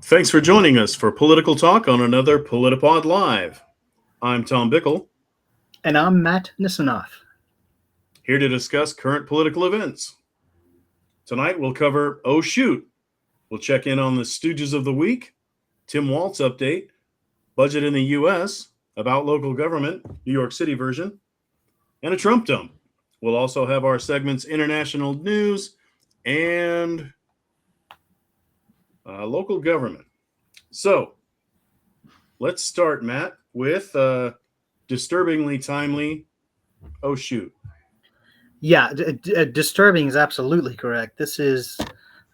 Thanks for joining us for Political Talk on another PolitiPod Live. I'm Tom Bickle, And I'm Matt Nisanoff. here to discuss current political events. Tonight we'll cover Oh Shoot. We'll check in on the Stooges of the Week, Tim Waltz update, budget in the U.S., about local government, New York City version, and a Trump dump. We'll also have our segments International News and local government. So, let's start, Matt, with disturbingly timely Oh Shoot. Yeah, disturbing is absolutely correct. This is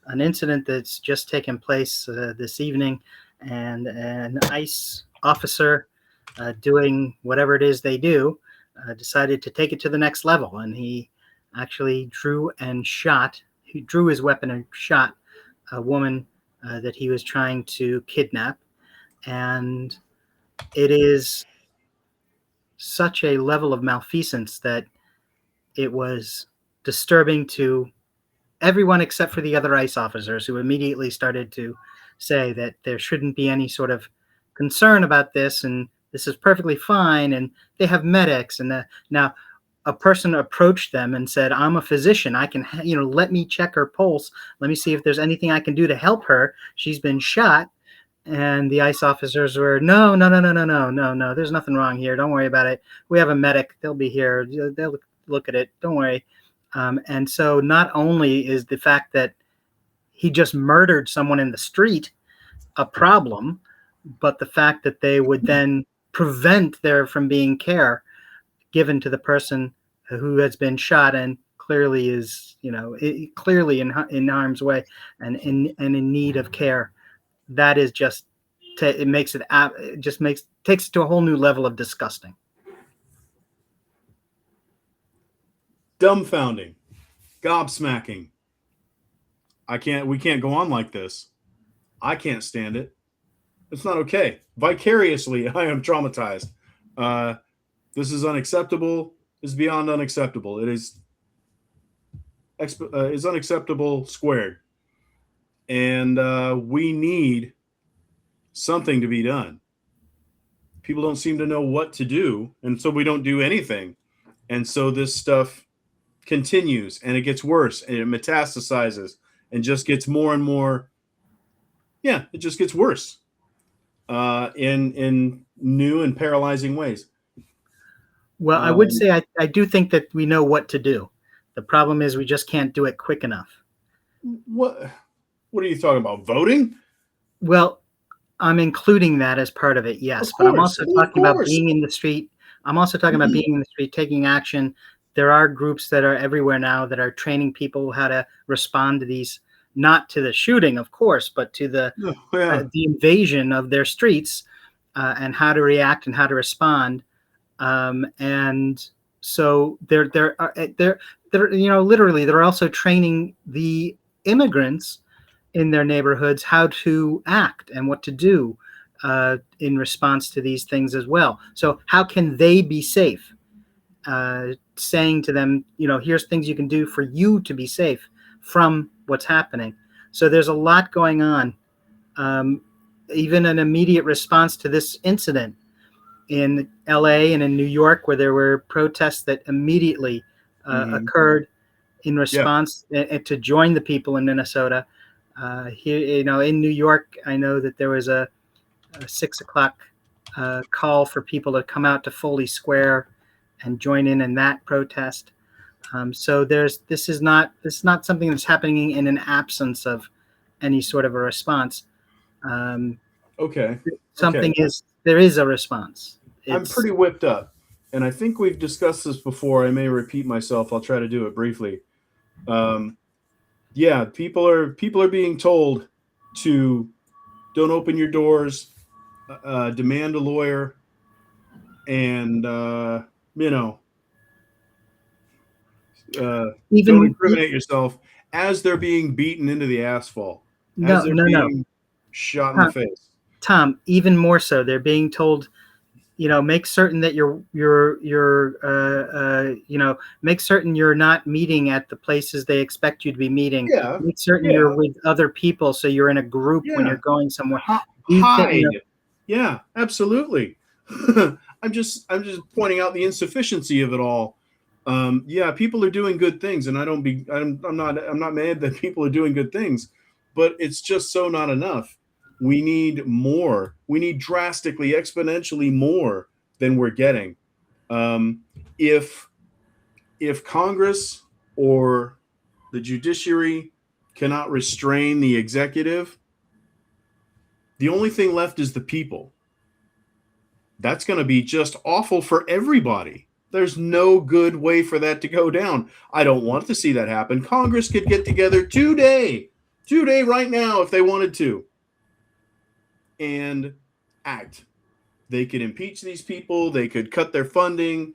an incident that's just taken place this evening, and an ICE officer doing whatever it is they do decided to take it to the next level, and he actually drew his weapon and shot a woman that he was trying to kidnap, and it is such a level of malfeasance that it was disturbing to everyone except for the other ICE officers, who immediately started to say that there shouldn't be any sort of concern about this, and this is perfectly fine, and they have medics. And now a person approached them and said, "I'm a physician. I can, let me check her pulse. Let me see if there's anything I can do to help her. She's been shot." And the ICE officers were, no, no, no, no, no, no, no, no. There's nothing wrong here. Don't worry about it. We have a medic. They'll be here. They'll look at it. Don't worry. And so not only is the fact that he just murdered someone in the street a problem, but the fact that they would then prevent there from being care given to the person who has been shot and clearly is, clearly in harm's way and in need of care. That is just, takes it to a whole new level of disgusting. Dumbfounding, gobsmacking. We can't go on like this. I can't stand it. It's not okay. Vicariously, I am traumatized. This is unacceptable. It's beyond unacceptable. It is unacceptable squared. And we need something to be done. People don't seem to know what to do, and so we don't do anything. And so this stuff continues, and it gets worse, and it metastasizes, and just gets more and more. Yeah, it just gets worse in new and paralyzing ways. Well, I would say I do think that we know what to do. The problem is we just can't do it quick enough. What are you talking about? Voting? Well, I'm including that as part of it, yes. But I'm also talking about being in the street. I'm also talking about being in the street, taking action. There are groups that are everywhere now that are training people how to respond to these, not to the shooting, of course, but to the invasion of their streets and how to react and how to respond. And so they're literally, they're also training the immigrants in their neighborhoods how to act and what to do in response to these things as well. So how can they be safe? Saying to them, here's things you can do for you to be safe from what's happening. So there's a lot going on. Even an immediate response to this incident in LA and in New York, where there were protests that immediately occurred in response to join the people in Minnesota. Here, in New York, I know that there was a 6:00 call for people to come out to Foley Square and join in that protest. So this is not something that's happening in an absence of any sort of a response. Okay. There is a response. I'm pretty whipped up, and I think we've discussed this before. I may repeat myself. I'll try to do it briefly. People are being told to don't open your doors, demand a lawyer, and don't incriminate yourself as they're being beaten into the asphalt, being shot in the face. Tom, even more so, they're being told make certain that make certain you're not meeting at the places they expect you to be meeting. Yeah, Make certain yeah, you're with other people, so you're in a group when yeah. you're going somewhere. Hide. Yeah, absolutely. I'm just pointing out the insufficiency of it all. Yeah, people are doing good things, and I'm not mad that people are doing good things, but it's just so not enough. We need more. We need drastically, exponentially more than we're getting. Um, if if Congress or the judiciary cannot restrain the executive, the only thing left is the people. That's going to be just awful for everybody. There's no good way for that to go down. I don't want to see that happen. Congress could get together today right now if they wanted to, and act. They could impeach these people. They could cut their funding.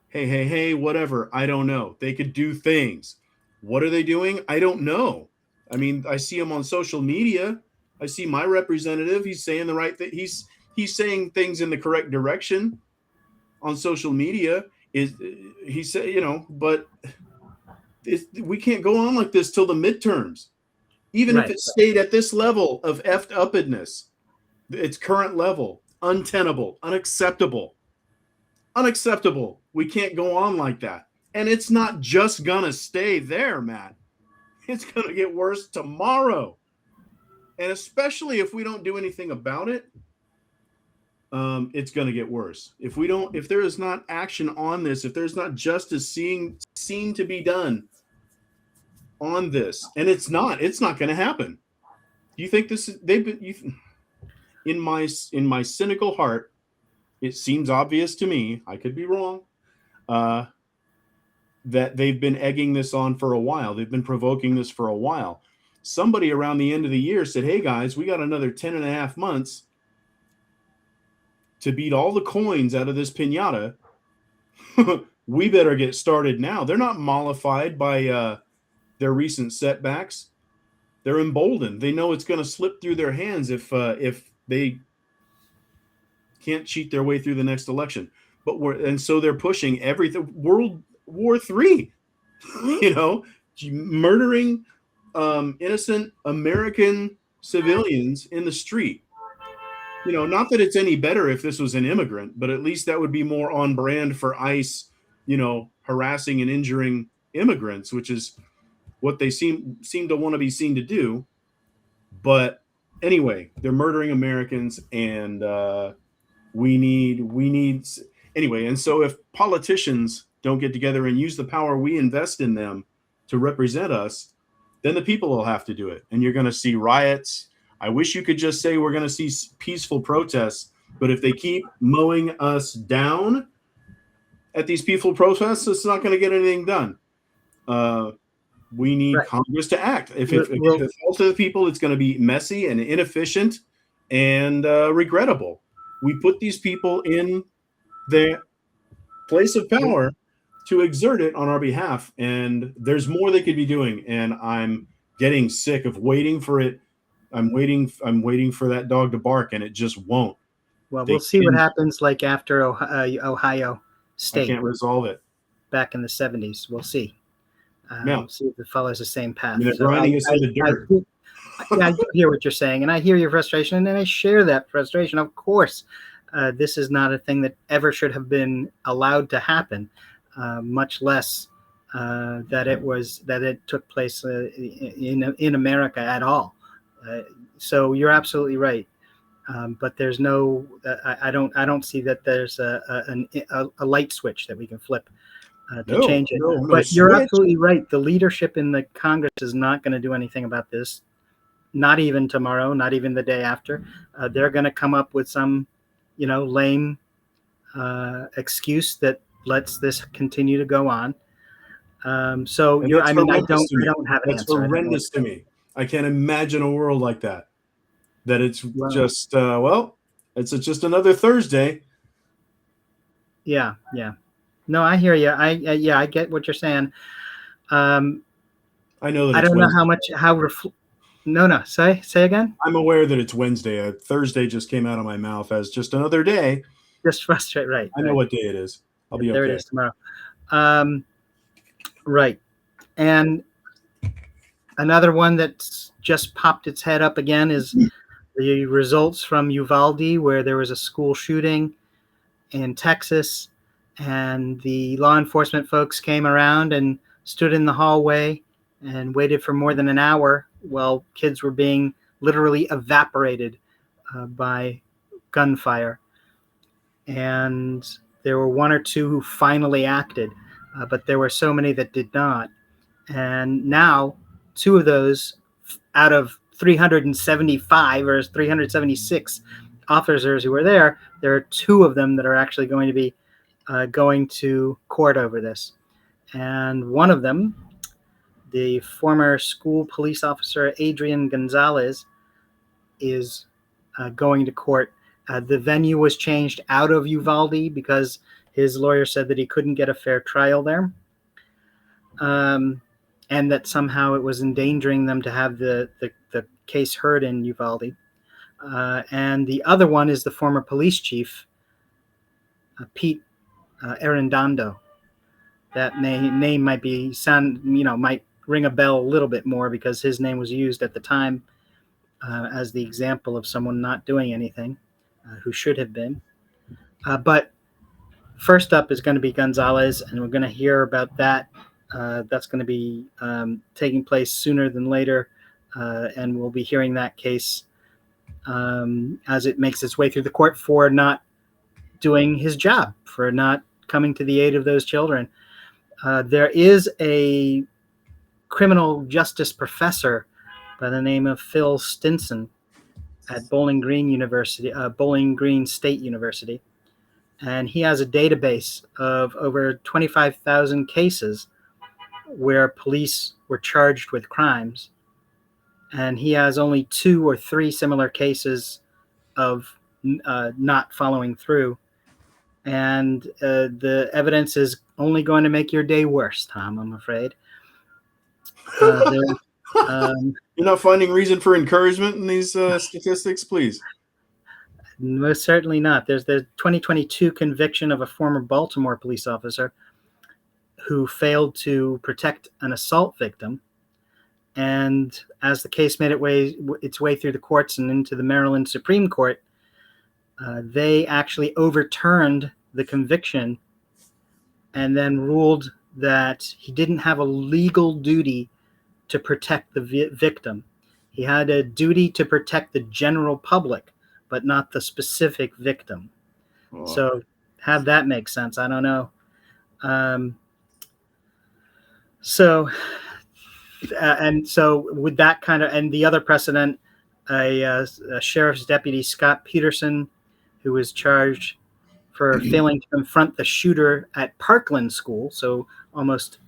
Hey, whatever. I don't know. They could do things. What are they doing? I don't know. I mean, I see them on social media. I see my representative. He's saying the right thing. He's saying things in the correct direction on social media. Is he said, but we can't go on like this till the midterms. Even if Right. it stayed at this level of effed upness, its current level, untenable, unacceptable. Unacceptable. We can't go on like that. And it's not just going to stay there, Matt. It's going to get worse tomorrow. And especially if we don't do anything about it, it's going to get worse. If there is not action on this, if there's not justice seen to be done on this, and it's not going to happen. Do you think this is, in my cynical heart, it seems obvious to me, I could be wrong, that they've been egging this on for a while. They've been provoking this for a while. Somebody around the end of the year said, hey guys, we got another 10 and a half months to beat all the coins out of this piñata. We better get started now. They're not mollified by their recent setbacks. They're emboldened. They know it's going to slip through their hands if they can't cheat their way through the next election. And so they're pushing everything. World War III, murdering innocent American civilians in the street. Not that it's any better if this was an immigrant, but at least that would be more on brand for ICE, harassing and injuring immigrants, which is what they seem to want to be seen to do. But anyway, they're murdering Americans, and we need anyway. And so if politicians don't get together and use the power we invest in them to represent us, then the people will have to do it. And you're going to see riots. I wish you could just say we're going to see peaceful protests, but if they keep mowing us down at these peaceful protests, it's not going to get anything done. We need Congress to act. If it falls to the people, it's going to be messy and inefficient and regrettable. We put these people in their place of power to exert it on our behalf, and there's more they could be doing. And I'm getting sick of waiting for it. I'm waiting for that dog to bark, and it just won't. Well, we'll see what happens like after Ohio State. I can't resolve it. Back in the 70s. We'll see. No. See if it follows the same path. I mean, they're grinding us in the dirt. I do hear what you're saying, and I hear your frustration, and I share that frustration. Of course, this is not a thing that ever should have been allowed to happen, much less that it took place in America at all. So you're absolutely right. But there's no, I don't see that there's a light switch that we can flip to change it. But you're absolutely right. The leadership in the Congress is not going to do anything about this. Not even tomorrow, not even the day after. They're going to come up with some, lame excuse that lets this continue to go on. I don't have an answer. That's horrendous to me. I can't imagine a world like that. That it's just it's just another Thursday. Yeah. No, I hear you. I get what you're saying. I know that I don't know No. Say again. I'm aware that it's Wednesday. Thursday just came out of my mouth as just another day. Just frustrate. Right. I know what day it is. I'll be There it okay. is tomorrow. Right. And another one that's just popped its head up again is the results from Uvalde, where there was a school shooting in Texas, and the law enforcement folks came around and stood in the hallway and waited for more than an hour while kids were being literally evaporated by gunfire. And there were one or two who finally acted, but there were so many that did not. And now, two of those out of 375 or 376 officers who were there are two of them that are actually going to be going to court over this. And one of them, the former school police officer Adrian Gonzalez, is going to court. The venue was changed out of Uvalde because his lawyer said that he couldn't get a fair trial there. And that somehow it was endangering them to have the case heard in Uvalde. And the other one is the former police chief, Pete Arredondo. That name might might ring a bell a little bit more because his name was used at the time as the example of someone not doing anything who should have been. But first up is going to be Gonzalez, and we're going to hear about that. That's going to be taking place sooner than later, and we'll be hearing that case as it makes its way through the court for not doing his job, for not coming to the aid of those children. There is a criminal justice professor by the name of Phil Stinson at Bowling Green State University. And he has a database of over 25,000 cases where police were charged with crimes. And he has only 2 or 3 similar cases of not following through. And the evidence is only going to make your day worse, Tom, I'm afraid. You're not finding reason for encouragement in these statistics, please? Most certainly not. There's the 2022 conviction of a former Baltimore police officer who failed to protect an assault victim. And as the case made its way through the courts and into the Maryland Supreme Court, they actually overturned the conviction and then ruled that he didn't have a legal duty to protect the victim. He had a duty to protect the general public, but not the specific victim. Oh. So have that make sense. I don't know. And so with that kind of, and the other precedent, a sheriff's deputy, Scott Peterson, who was charged for failing to confront the shooter at Parkland School. So almost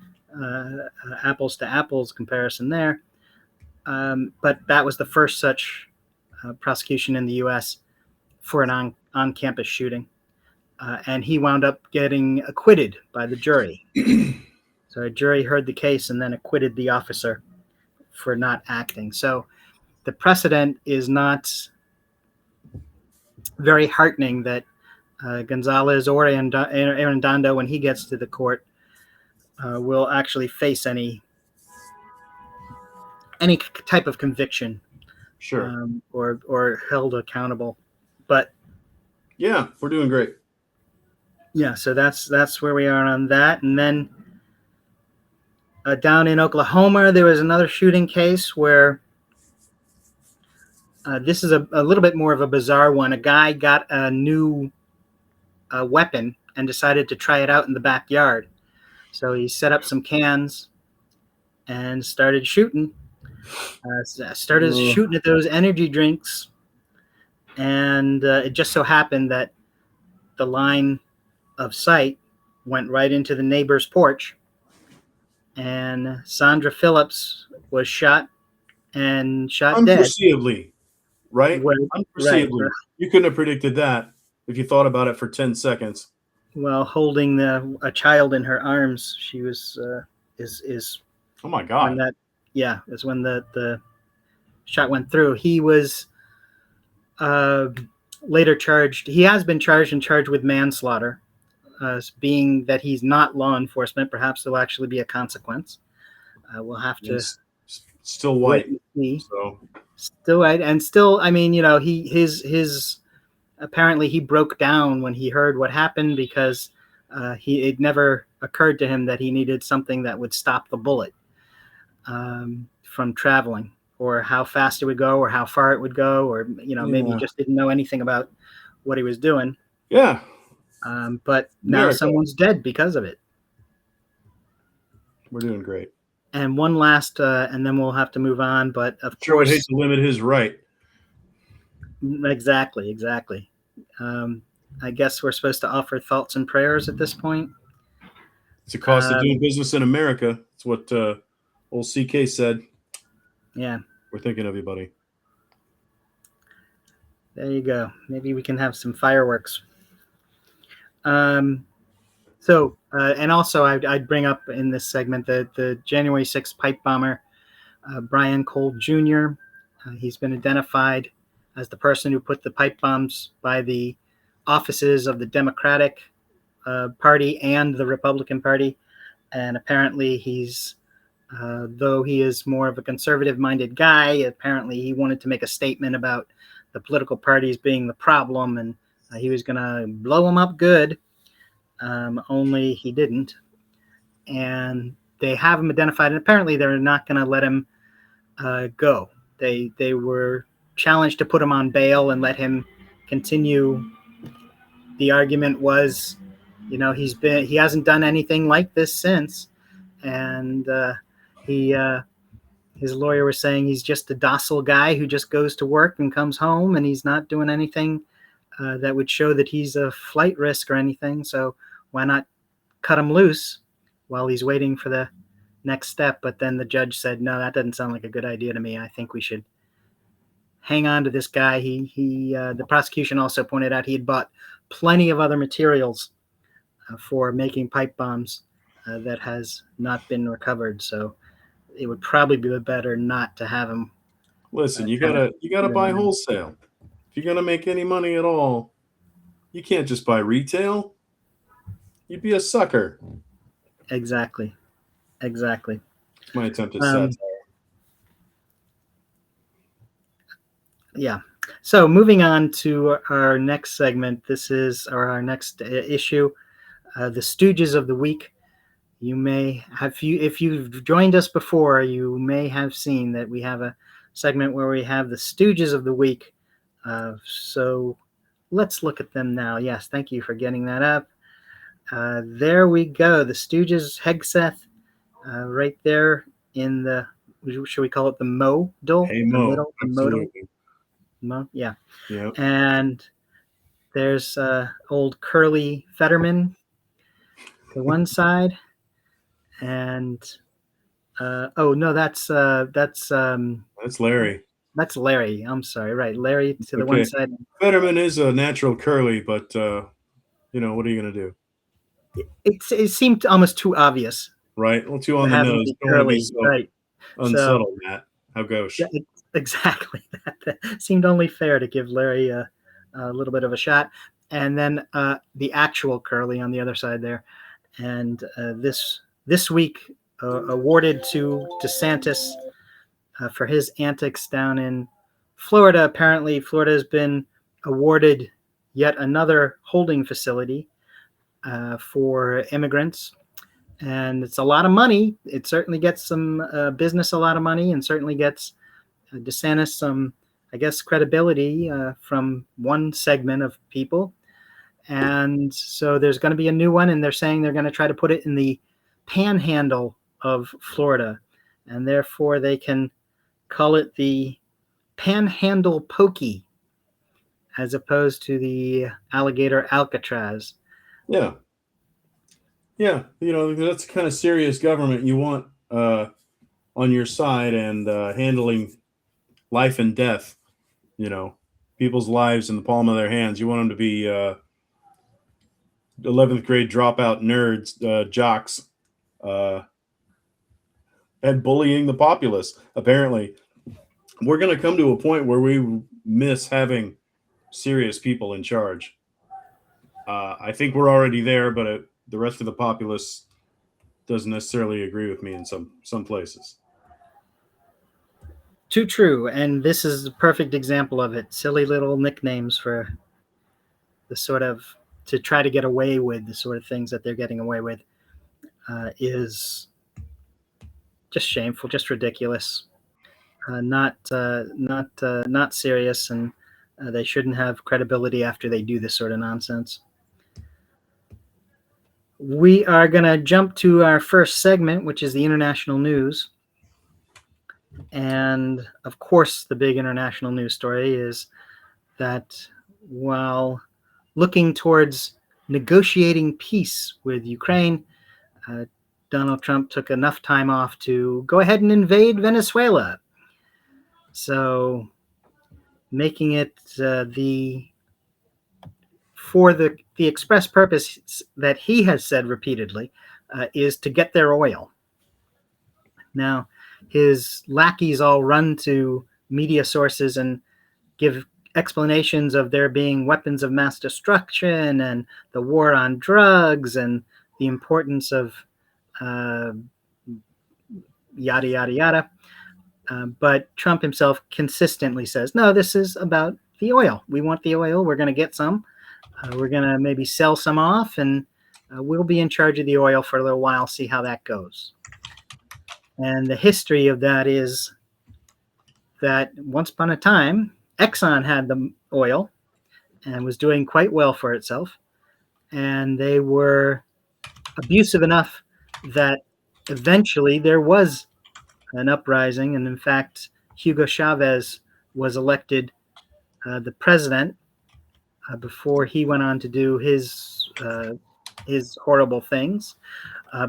apples to apples comparison there. But that was the first such prosecution in the U.S. for an on-campus shooting. And he wound up getting acquitted by the jury. So a jury heard the case and then acquitted the officer for not acting. So the precedent is not very heartening that Gonzalez or Arredondo, when he gets to the court, will actually face any type of conviction, Sure. or held accountable. But yeah, we're doing great. Yeah, so that's where we are on that. And then down in Oklahoma, there was another shooting case where this is a little bit more of a bizarre one. A guy got a new weapon and decided to try it out in the backyard. So he set up some cans and started shooting. Shooting at those energy drinks. And it just so happened that the line of sight went right into the neighbor's porch. And Sandra Phillips was shot dead. Unforeseeably, right? Well, Unforeseably. right. You couldn't have predicted that if you thought about it for 10 seconds. Well, holding a child in her arms, she was is. Oh my God! Is when the shot went through. He was later charged. He has been charged and charged with manslaughter, being that he's not law enforcement. Perhaps there'll actually be a consequence. We'll have to Still wait white. and see. So Still white, and still, I mean, his apparently he broke down when he heard what happened because it never occurred to him that he needed something that would stop the bullet from traveling, or how fast it would go, or how far it would go, or maybe he just didn't know anything about what he was doing. Yeah. But now someone's dead because of it. We're doing great. And one last, and then we'll have to move on. But of Sure course, would hate to limit his right. Exactly. I guess we're supposed to offer thoughts and prayers at this point. It's a cost of doing business in America. It's what old CK said. Yeah. We're thinking of you, buddy. There you go. Maybe we can have some fireworks. So, and also I'd bring up in this segment the January 6th pipe bomber, Brian Cole Jr. He's been identified as the person who put the pipe bombs by the offices of the Democratic Party and the Republican Party. And apparently he's, though he is more of a conservative-minded guy, apparently he wanted to make a statement about the political parties being the problem, and he was going to blow them up good. Only he didn't. And they have him identified, and apparently they're not going to let him go. They were challenged to put him on bail and let him continue. The argument was, he hasn't done anything like this since, and his lawyer was saying he's just a docile guy who just goes to work and comes home, and he's not doing anything that would show that he's a flight risk or anything. So why not cut him loose while he's waiting for the next step? But then the judge said, no, that doesn't sound like a good idea to me. I think we should hang on to this guy. The prosecution also pointed out he had bought plenty of other materials for making pipe bombs that has not been recovered. So it would probably be better not to have him. Listen, you gotta buy wholesale. If you're gonna make any money at all, you can't just buy retail. You'd be a sucker. Exactly. It's my attempt at satire. Yeah. So moving on to our next segment. This is our next issue, the Stooges of the Week. You may have, if you've joined us before, you may have seen that we have a segment where we have the Stooges of the Week. So let's look at them now. Yes, thank you for getting that up. There we go. The Stooges, Hegseth, right there in the, should we call it the modal? Hey, Mo. The middle, the modal. Mo, yeah. Yep. And there's old Curly Fetterman to one side. And oh no, that's Larry. That's Larry. I'm sorry. Right, Larry to the one side. Fetterman is a natural curly, but what are you gonna do? It seemed almost too obvious. Right. Well, too on the nose. Don't want to be so right. unsubtle, Matt. How gauche. Yeah, exactly. That seemed only fair to give Larry a little bit of a shot, and then the actual Curly on the other side there, and this week awarded to DeSantis for his antics down in Florida. Apparently, Florida has been awarded yet another holding facility for immigrants, and it's a lot of money. It certainly gets some business a lot of money, and certainly gets DeSantis some, I guess, credibility from one segment of people. And so there's going to be a new one, and they're saying they're going to try to put it in the panhandle of Florida, and therefore they can call it the Panhandle Pokey as opposed to the alligator Alcatraz. Yeah. That's the kind of serious government you want on your side, and handling life and death, people's lives in the palm of their hands. You want them to be 11th grade dropout nerds, jocks, and bullying the populace. Apparently, we're going to come to a point where we miss having serious people in charge. I think we're already there, but the rest of the populace doesn't necessarily agree with me in some places. Too true. And this is a perfect example of it. Silly little nicknames for the sort of, to try to get away with the sort of things that they're getting away with is just shameful, just ridiculous, not serious, and they shouldn't have credibility after they do this sort of nonsense. We are going to jump to our first segment, which is the international news. And of course, the big international news story is that while looking towards negotiating peace with Ukraine, Donald Trump took enough time off to go ahead and invade Venezuela. So making it for the express purpose that he has said repeatedly is to get their oil. Now, his lackeys all run to media sources and give explanations of there being weapons of mass destruction and the war on drugs and the importance of yada, yada, yada. But Trump himself consistently says, no, this is about the oil. We want the oil. We're going to get some. We're going to maybe sell some off, and we'll be in charge of the oil for a little while, see how that goes. And the history of that is that once upon a time, Exxon had the oil and was doing quite well for itself. And they were abusive enough that eventually there was an uprising. And in fact, Hugo Chavez was elected the president before he went on to do his horrible things.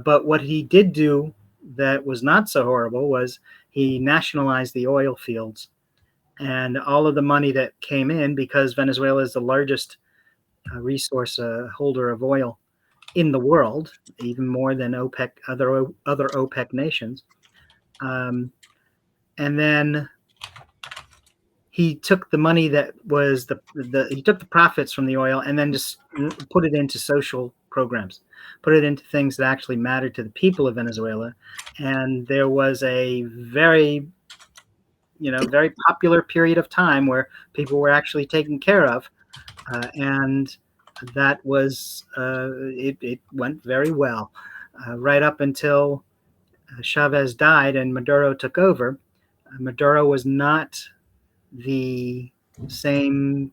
But what he did do that was not so horrible was he nationalized the oil fields, and all of the money that came in, because Venezuela is the largest resource holder of oil in the world, even more than OPEC, other OPEC nations. And then he took the money that was he took the profits from the oil and then just put it into social programs, put it into things that actually mattered to the people of Venezuela. And there was a very popular period of time where people were actually taken care of. And that was, it went very well right up until Chavez died and Maduro took over. Maduro was not the same,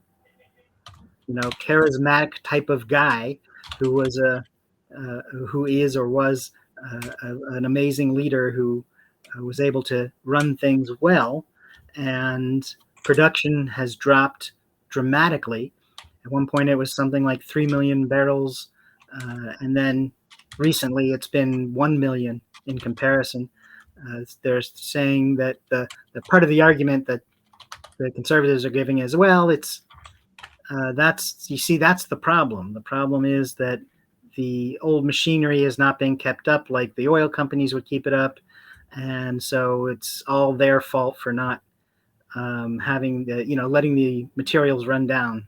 charismatic type of guy who was who is or was an amazing leader who was able to run things well, and production has dropped dramatically. At one point, it was something like 3 million barrels, and then recently it's been 1 million in comparison. They're saying that the part of the argument that the conservatives are giving as well, it's that's the problem. The problem is that the old machinery is not being kept up like the oil companies would keep it up, and so it's all their fault for not having letting the materials run down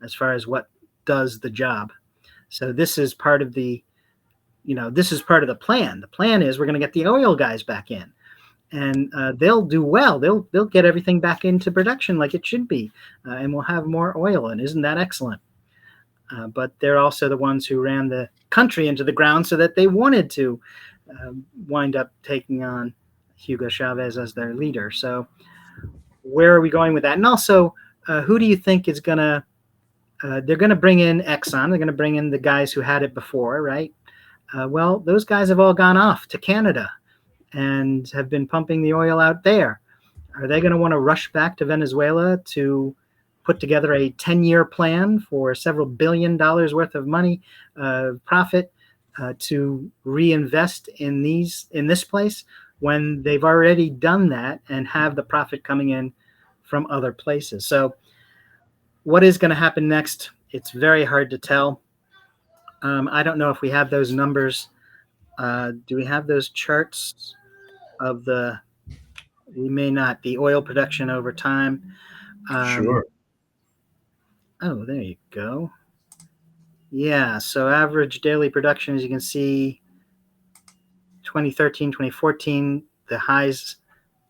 as far as what does the job. So this is part of the plan. The plan is we're going to get the oil guys back in, and they'll do well. They'll get everything back into production like it should be, and we'll have more oil. And isn't that excellent? But they're also the ones who ran the country into the ground so that they wanted to wind up taking on Hugo Chavez as their leader. So where are we going with that? And also, who do you think is going to they're going to bring in Exxon. They're going to bring in the guys who had it before, right? Well, those guys have all gone off to Canada and have been pumping the oil out there. Are they going to want to rush back to Venezuela to put together a 10-year plan for several $1 billion worth of money, profit, to reinvest in this place when they've already done that and have the profit coming in from other places? So what is going to happen next? It's very hard to tell. I don't know if we have those numbers. Do we have those charts of we may not, the oil production over time? Sure. Oh, there you go. Yeah, so average daily production, as you can see, 2013, 2014, the highs,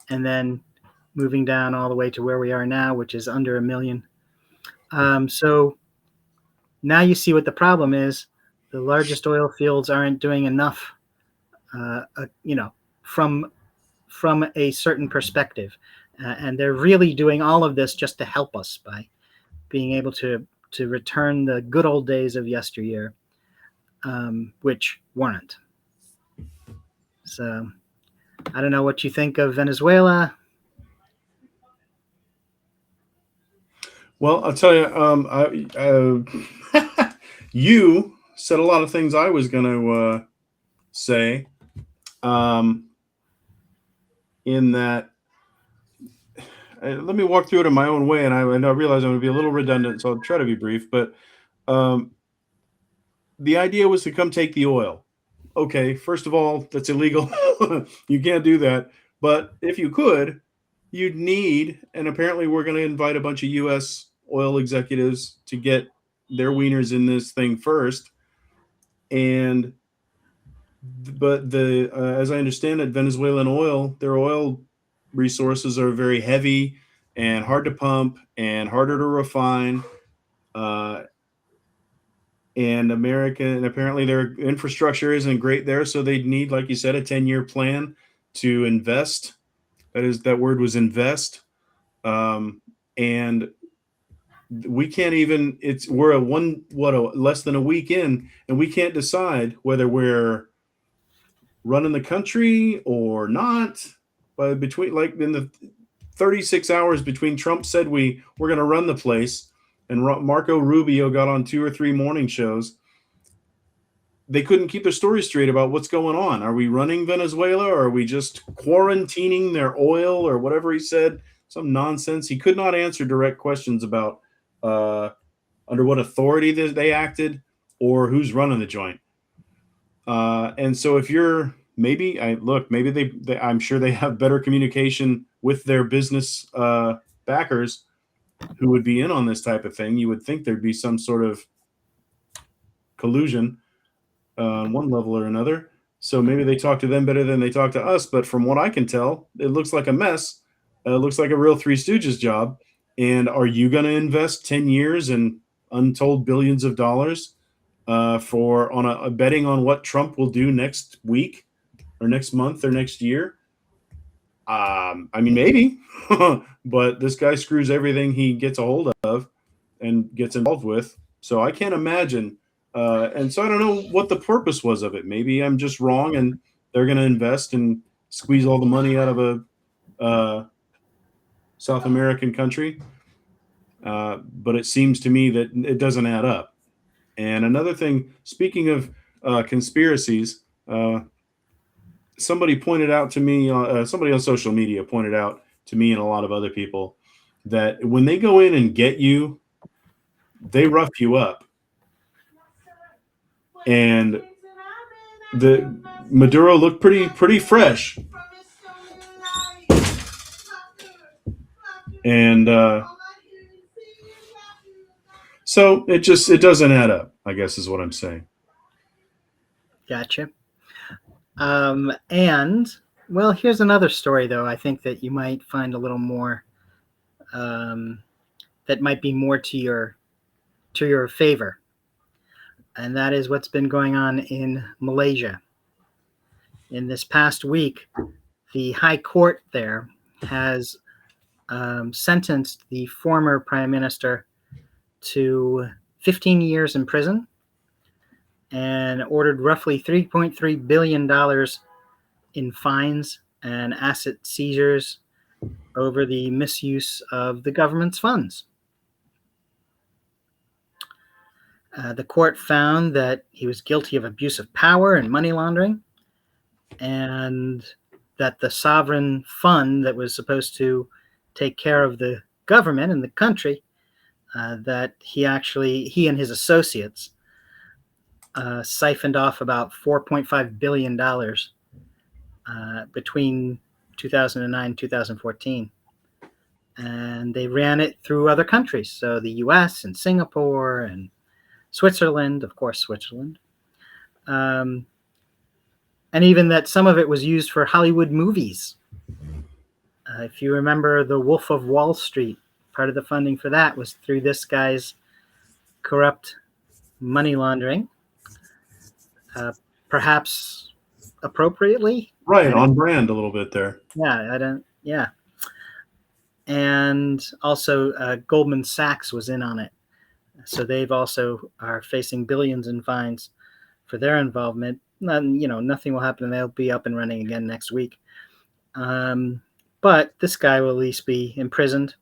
and then moving down all the way to where we are now, which is under a million. So now you see what the problem is. The largest oil fields aren't doing enough, you know, from a certain perspective, and they're really doing all of this just to help us by being able to return the good old days of yesteryear, which weren't. So I don't know what you think of Venezuela. Well, I'll tell you, you said a lot of things I was going to say. Um, in that, let me walk through it in my own way, and I realize I'm going to be a little redundant, so I'll try to be brief. But um, the idea was to come take the oil. Okay, first of all, that's illegal. You can't do that. But if you could, you'd need, and apparently we're going to invite a bunch of U.S. oil executives to get their wieners in this thing first. And but as I understand it, Venezuelan oil, their oil resources are very heavy and hard to pump and harder to refine. Uh, and apparently their infrastructure isn't great there, so they'd need, like you said, a 10-year plan to invest. That word was invest. And we can't even. We're less than a week in, and we can't decide whether we're running the country or not. But between, like, in the 36 hours between Trump said we're going to run the place and Marco Rubio got on 2 or 3 morning shows, they couldn't keep their story straight about what's going on. Are we running Venezuela, or are we just quarantining their oil, or whatever he said? Some nonsense. He could not answer direct questions about under what authority they acted or who's running the joint. And so if you're maybe I'm sure they have better communication with their business backers who would be in on this type of thing. You would think there'd be some sort of collusion on one level or another. So maybe they talk to them better than they talk to us. But from what I can tell, it looks like a mess. It looks like a real Three Stooges job. And are you going to invest 10 years and untold billions of dollars for on a betting on what Trump will do next week or next month or next year? I mean, maybe, but this guy screws everything he gets a hold of and gets involved with. So I can't imagine. And so I don't know what the purpose was of it. Maybe I'm just wrong, and they're going to invest and squeeze all the money out of a South American country. But it seems to me that it doesn't add up. And another thing, speaking of conspiracies, somebody pointed out to me, somebody on social media pointed out to me and a lot of other people that when they go in and get you, they rough you up. And the Maduro looked pretty fresh. And so it doesn't add up, I guess is what I'm saying. Gotcha. And well, here's another story though. I think that you might find a little more, that might be more to your favor, and that is what's been going on in Malaysia. In this past week, the High Court there has sentenced the former prime minister to 15 years in prison and ordered roughly $3.3 billion in fines and asset seizures over the misuse of the government's funds. The court found that he was guilty of abuse of power and money laundering, and that the sovereign fund that was supposed to take care of the government and the country, that he and his associates siphoned off about $4.5 billion between 2009 and 2014. and they ran it through other countries. So the US and Singapore and Switzerland, of course, Switzerland. Um, and even that some of it was used for Hollywood movies. If you remember The Wolf of Wall Street, part of the funding for that was through this guy's corrupt money laundering, uh, perhaps appropriately. Right, I don't, on brand a little bit there. yeah, I don't, yeah. And also Goldman Sachs was in on it. So they've also are facing billions in fines for their involvement. Nothing will happen. They'll be up and running again next week. But this guy will at least be imprisoned.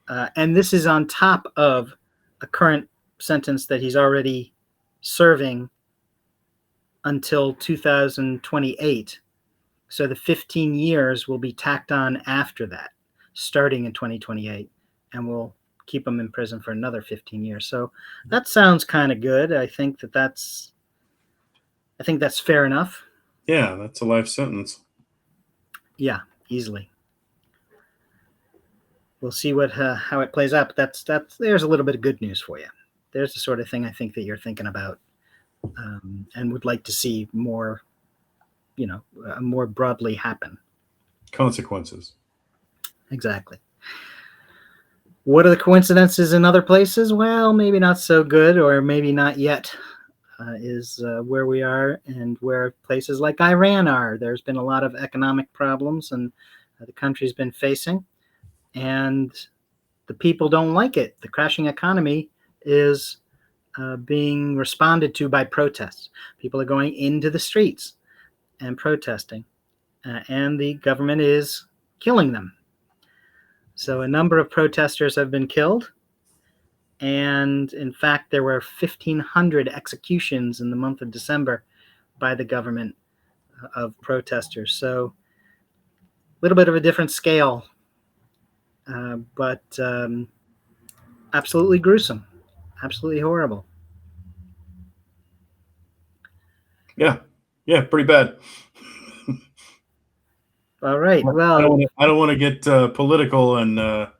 And this is on top of a current sentence that he's already serving until 2028. So the 15 years will be tacked on after that, starting in 2028, and we'll keep him in prison for another 15 years. So that sounds kind of good. I think that's fair enough. Yeah, that's a life sentence. Yeah, easily. We'll see how it plays out. But there's a little bit of good news for you. There's the sort of thing I think that you're thinking about, and would like to see more, more broadly happen. Consequences. Exactly. What are the coincidences in other places? Well, maybe not so good, or maybe not yet, is where we are and where places like Iran are. There's been a lot of economic problems, and the country's been facing, and the people don't like it. The crashing economy is being responded to by protests. People are going into the streets and protesting, and the government is killing them. So a number of protesters have been killed. And in fact, there were 1,500 executions in the month of December by the government of protesters. So a little bit of a different scale, but absolutely gruesome, absolutely horrible. Yeah, pretty bad. All right. Well, I don't want to get political, and but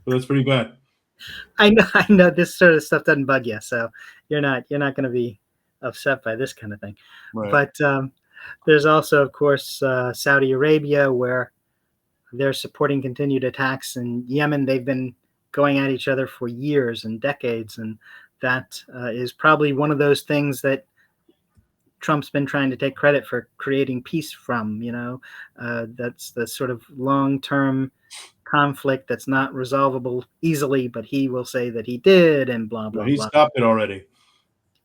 that's pretty bad. I know this sort of stuff doesn't bug you, so you're not going to be upset by this kind of thing. Right. But there's also, of course, Saudi Arabia, where they're supporting continued attacks. In Yemen, they've been going at each other for years and decades, and that is probably one of those things that Trump's been trying to take credit for creating peace from. That's the sort of long-term conflict that's not resolvable easily, but he will say that he did, and blah blah He blah. stopped it already.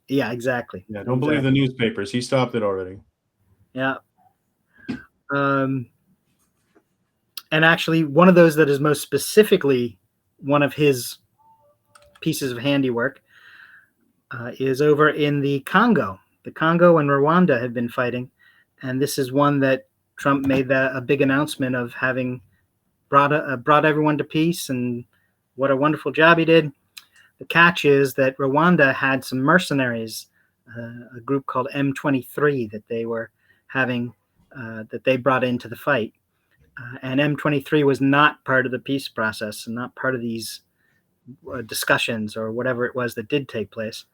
Yeah, exactly. Yeah, don't believe the newspapers. He stopped it already. Yeah. And actually, one of those that is most specifically one of his pieces of handiwork is over in the Congo. The Congo and Rwanda have been fighting, and this is one that Trump made a big announcement of having brought everyone to peace, and what a wonderful job he did. The catch is that Rwanda had some mercenaries, a group called M23 that they were having, that they brought into the fight. And M23 was not part of the peace process and not part of these discussions or whatever it was that did take place.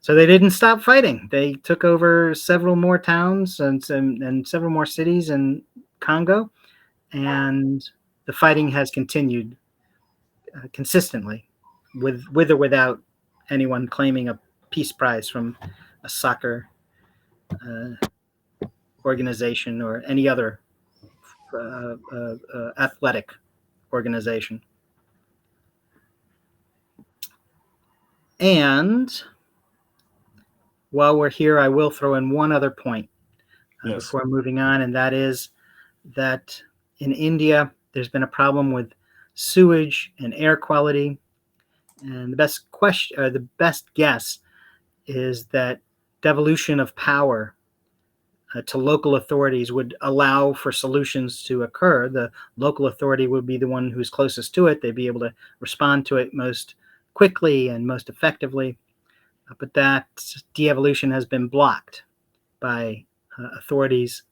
So they didn't stop fighting. They took over several more towns and several more cities in Congo, and the fighting has continued consistently, with or without anyone claiming a peace prize from a soccer organization or any other athletic organization. And while we're here, I will throw in one other point before moving on, and that is that in India, there's been a problem with sewage and air quality. And the best guess is that devolution of power to local authorities would allow for solutions to occur. The local authority would be the one who's closest to it. They'd be able to respond to it most quickly and most effectively. But that de-evolution has been blocked by authorities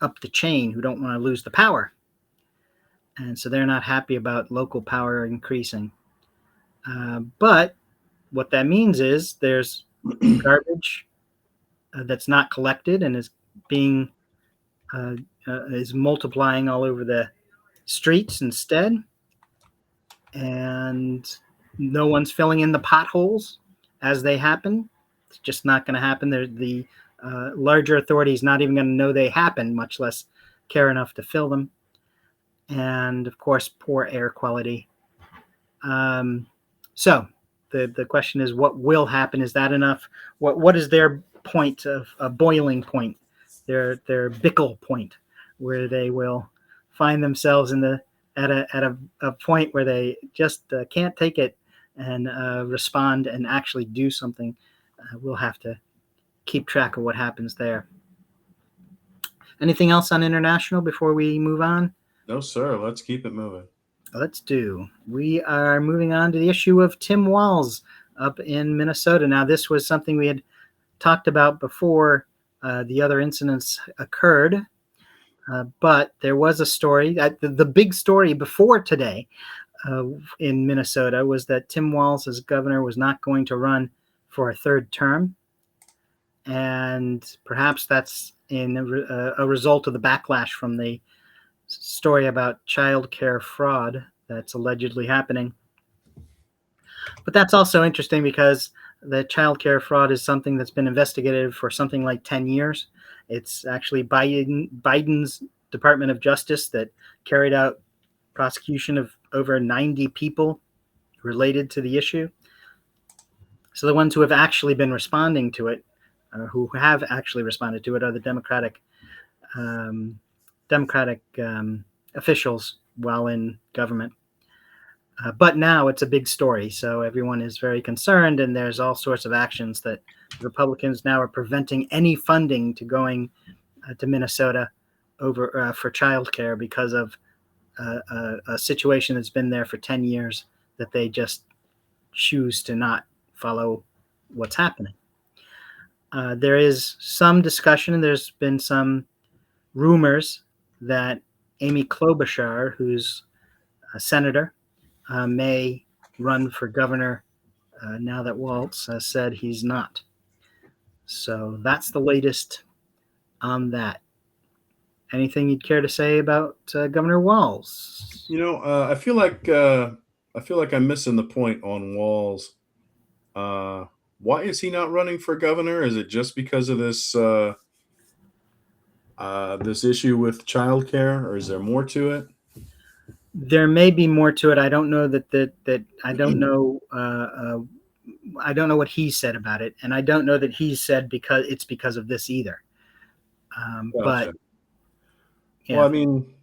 up the chain who don't want to lose the power. and so they're not happy about local power increasing. But what that means is there's garbage that's not collected and being is multiplying all over the streets instead, and no one's filling in the potholes as they happen. It's just not going to happen. The larger authorities not even going to know they happen, much less care enough to fill them. And of course, poor air quality. So the question is, what will happen? Is that enough? What is their point of a boiling point? Their Bickle point, where they will find themselves at a point where they just can't take it and respond and actually do something. We'll have to keep track of what happens there. Anything else on international before we move on? No, sir. Let's keep it moving. Let's do. We are moving on to the issue of Tim Walz up in Minnesota. Now, this was something we had talked about before the other incidents occurred, but there was a story. The big story before today in Minnesota was that Tim Walz, as governor, was not going to run for a third term, and perhaps that's in a result of the backlash from the story about child care fraud that's allegedly happening. But that's also interesting because the child care fraud is something that's been investigated for something like 10 years. It's actually Biden's Department of Justice that carried out prosecution of over 90 people related to the issue. So the ones who have actually been responding to it, or who have actually responded to it, are the Democratic officials while in government. But now it's a big story, so everyone is very concerned, and there's all sorts of actions that Republicans now are preventing any funding to going to Minnesota over for childcare because of a situation that's been there for 10 years that they just choose to not follow what's happening. There is some discussion, and there's been some rumors that Amy Klobuchar, who's a senator, may run for governor now that Walz has said he's not. So that's the latest on that. Anything you'd care to say about Governor Walz? You know, I feel like I'm missing the point on Walz. Why is he not running for governor? Is it just because of this this issue with childcare, or is there more to it? There may be more to it. I don't know that I don't know. I don't know what he said about it, and I don't know that he said because of this either. Gotcha. But yeah. Well, I mean,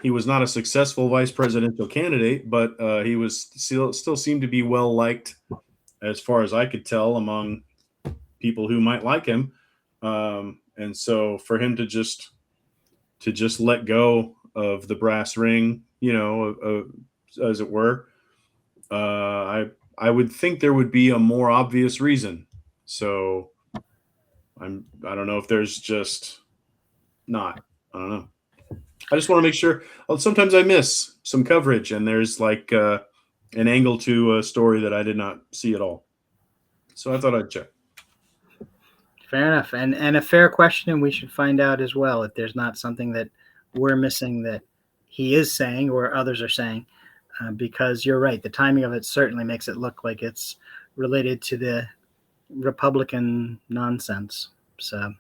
he was not a successful vice presidential candidate, but he was still seemed to be well liked, as far as I could tell, among people who might like him. And so for him to just let go of the brass ring, as it were, I would think there would be a more obvious reason. So I don't know if there's just not. I don't know. I just want to make sure. Sometimes I miss some coverage, and there's like an angle to a story that I did not see at all. So I thought I'd check. Fair enough, and a fair question, and we should find out as well if there's not something that we're missing that he is saying or others are saying, because you're right, the timing of it certainly makes it look like it's related to the Republican nonsense. So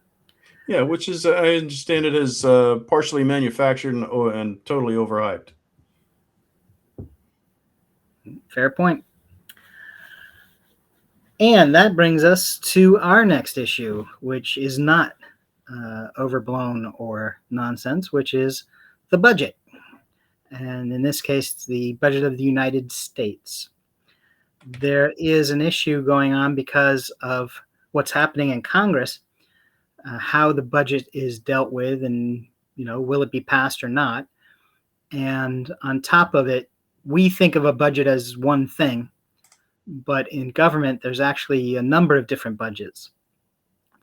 yeah, which is, I understand it as partially manufactured and totally overhyped. Fair point. And that brings us to our next issue, which is not overblown or nonsense, which is the budget. And in this case, the budget of the United States. There is an issue going on because of what's happening in Congress, how the budget is dealt with, and, will it be passed or not? And on top of it, we think of a budget as one thing, but in government, there's actually a number of different budgets.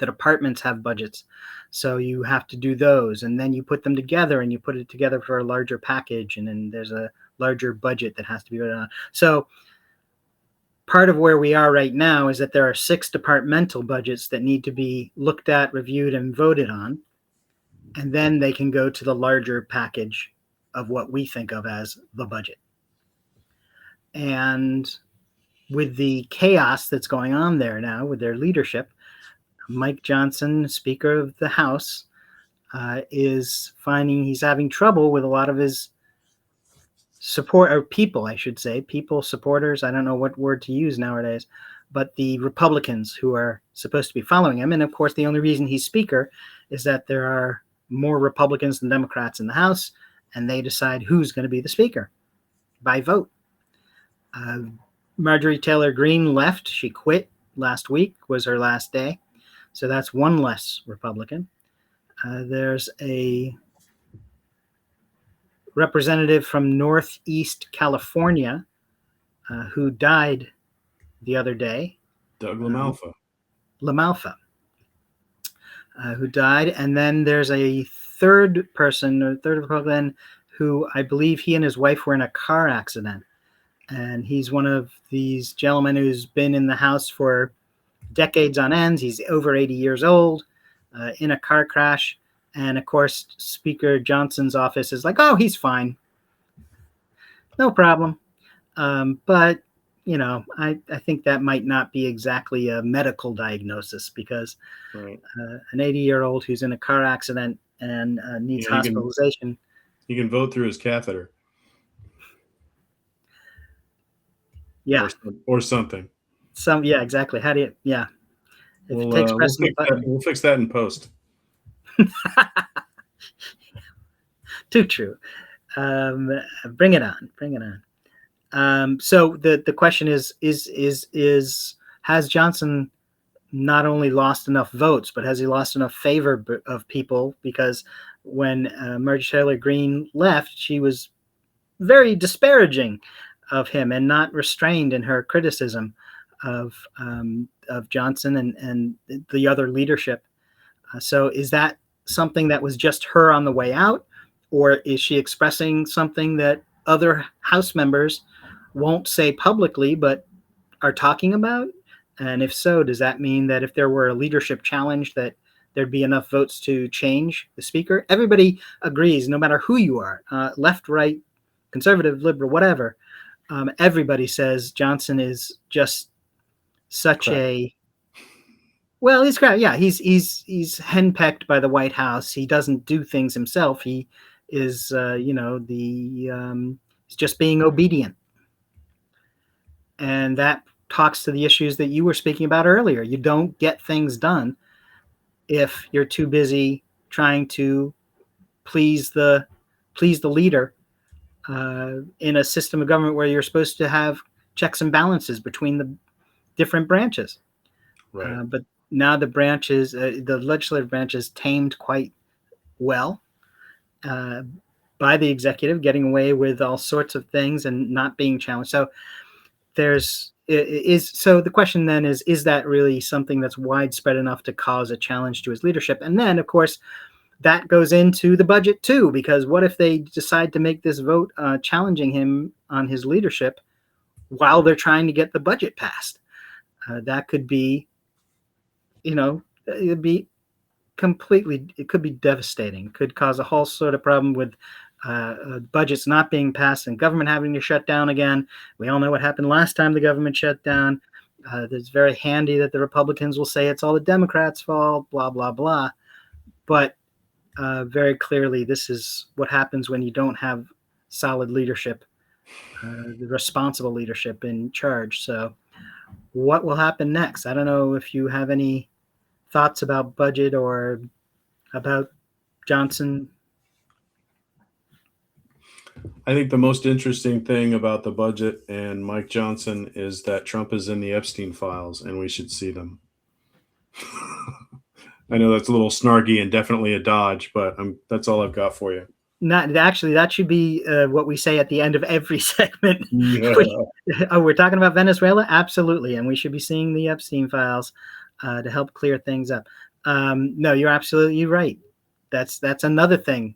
The departments have budgets. So you have to do those, and then you put them together and you put it together for a larger package, and then there's a larger budget that has to be voted on. So part of where we are right now is that there are 6 departmental budgets that need to be looked at, reviewed, and voted on. And then they can go to the larger package of what we think of as the budget. And with the chaos that's going on there now with their leadership, Mike Johnson, Speaker of the House, is finding he's having trouble with a lot of his support, or people, I should say, people, supporters, I don't know what word to use nowadays, but the Republicans who are supposed to be following him. And of course, the only reason he's Speaker is that there are more Republicans than Democrats in the House, and they decide who's going to be the Speaker by vote. Marjorie Taylor Greene left. She quit last week, was her last day. So that's one less Republican. There's a representative from Northeast California who died the other day. Doug LaMalfa. Who died. And then there's a third Republican, who I believe he and his wife were in a car accident. And he's one of these gentlemen who's been in the House for decades on end. He's over 80 years old, in a car crash. And of course, Speaker Johnson's office is like, oh, he's fine. No problem. But, you know, I think that might not be exactly a medical diagnosis, because Right. An 80-year-old who's in a car accident and needs hospitalization. He can vote through his catheter. Yeah. Or something. Yeah, exactly. How do you, yeah. If We'll, it takes pressing the button. we'll fix that in post. Too true. Bring it on. So the question is has Johnson not only lost enough votes, but has he lost enough favor of people? Because when Marjorie Taylor Greene left, she was very disparaging of him and not restrained in her criticism of Johnson and the other leadership. So is that something that was just her on the way out, or is she expressing something that other House members won't say publicly but are talking about? And if so, does that mean that if there were a leadership challenge, that there'd be enough votes to change the Speaker? Everybody agrees, no matter who you are, left, right, conservative, liberal, whatever. Everybody says Johnson is just such a, well, he's crap. Yeah, he's henpecked by the White House. He doesn't do things himself. He is, he's just being obedient. And that talks to the issues that you were speaking about earlier. You don't get things done if you're too busy trying to please the leader in a system of government where you're supposed to have checks and balances between the different branches. Right. But now the branches, the legislative branch is tamed quite well by the executive, getting away with all sorts of things and not being challenged. So so the question then is that really something that's widespread enough to cause a challenge to his leadership? And then, of course, that goes into the budget too, because what if they decide to make this vote challenging him on his leadership while they're trying to get the budget passed? That could be, it'd be it could be devastating. It could cause a whole sort of problem with budgets not being passed and government having to shut down again. We all know what happened last time the government shut down. It's very handy that the Republicans will say it's all the Democrats' fault, blah, blah, blah. But very clearly, this is what happens when you don't have solid leadership, the responsible leadership in charge. So what will happen next? I don't know if you have any thoughts about budget or about Johnson. I think the most interesting thing about the budget and Mike Johnson is that Trump is in the Epstein files and we should see them. I know that's a little snarky and definitely a dodge, but that's all I've got for you. Not actually, that should be what we say at the end of every segment. Yeah. We're talking about Venezuela? Absolutely. And we should be seeing the Epstein files to help clear things up. No, you're absolutely right. That's another thing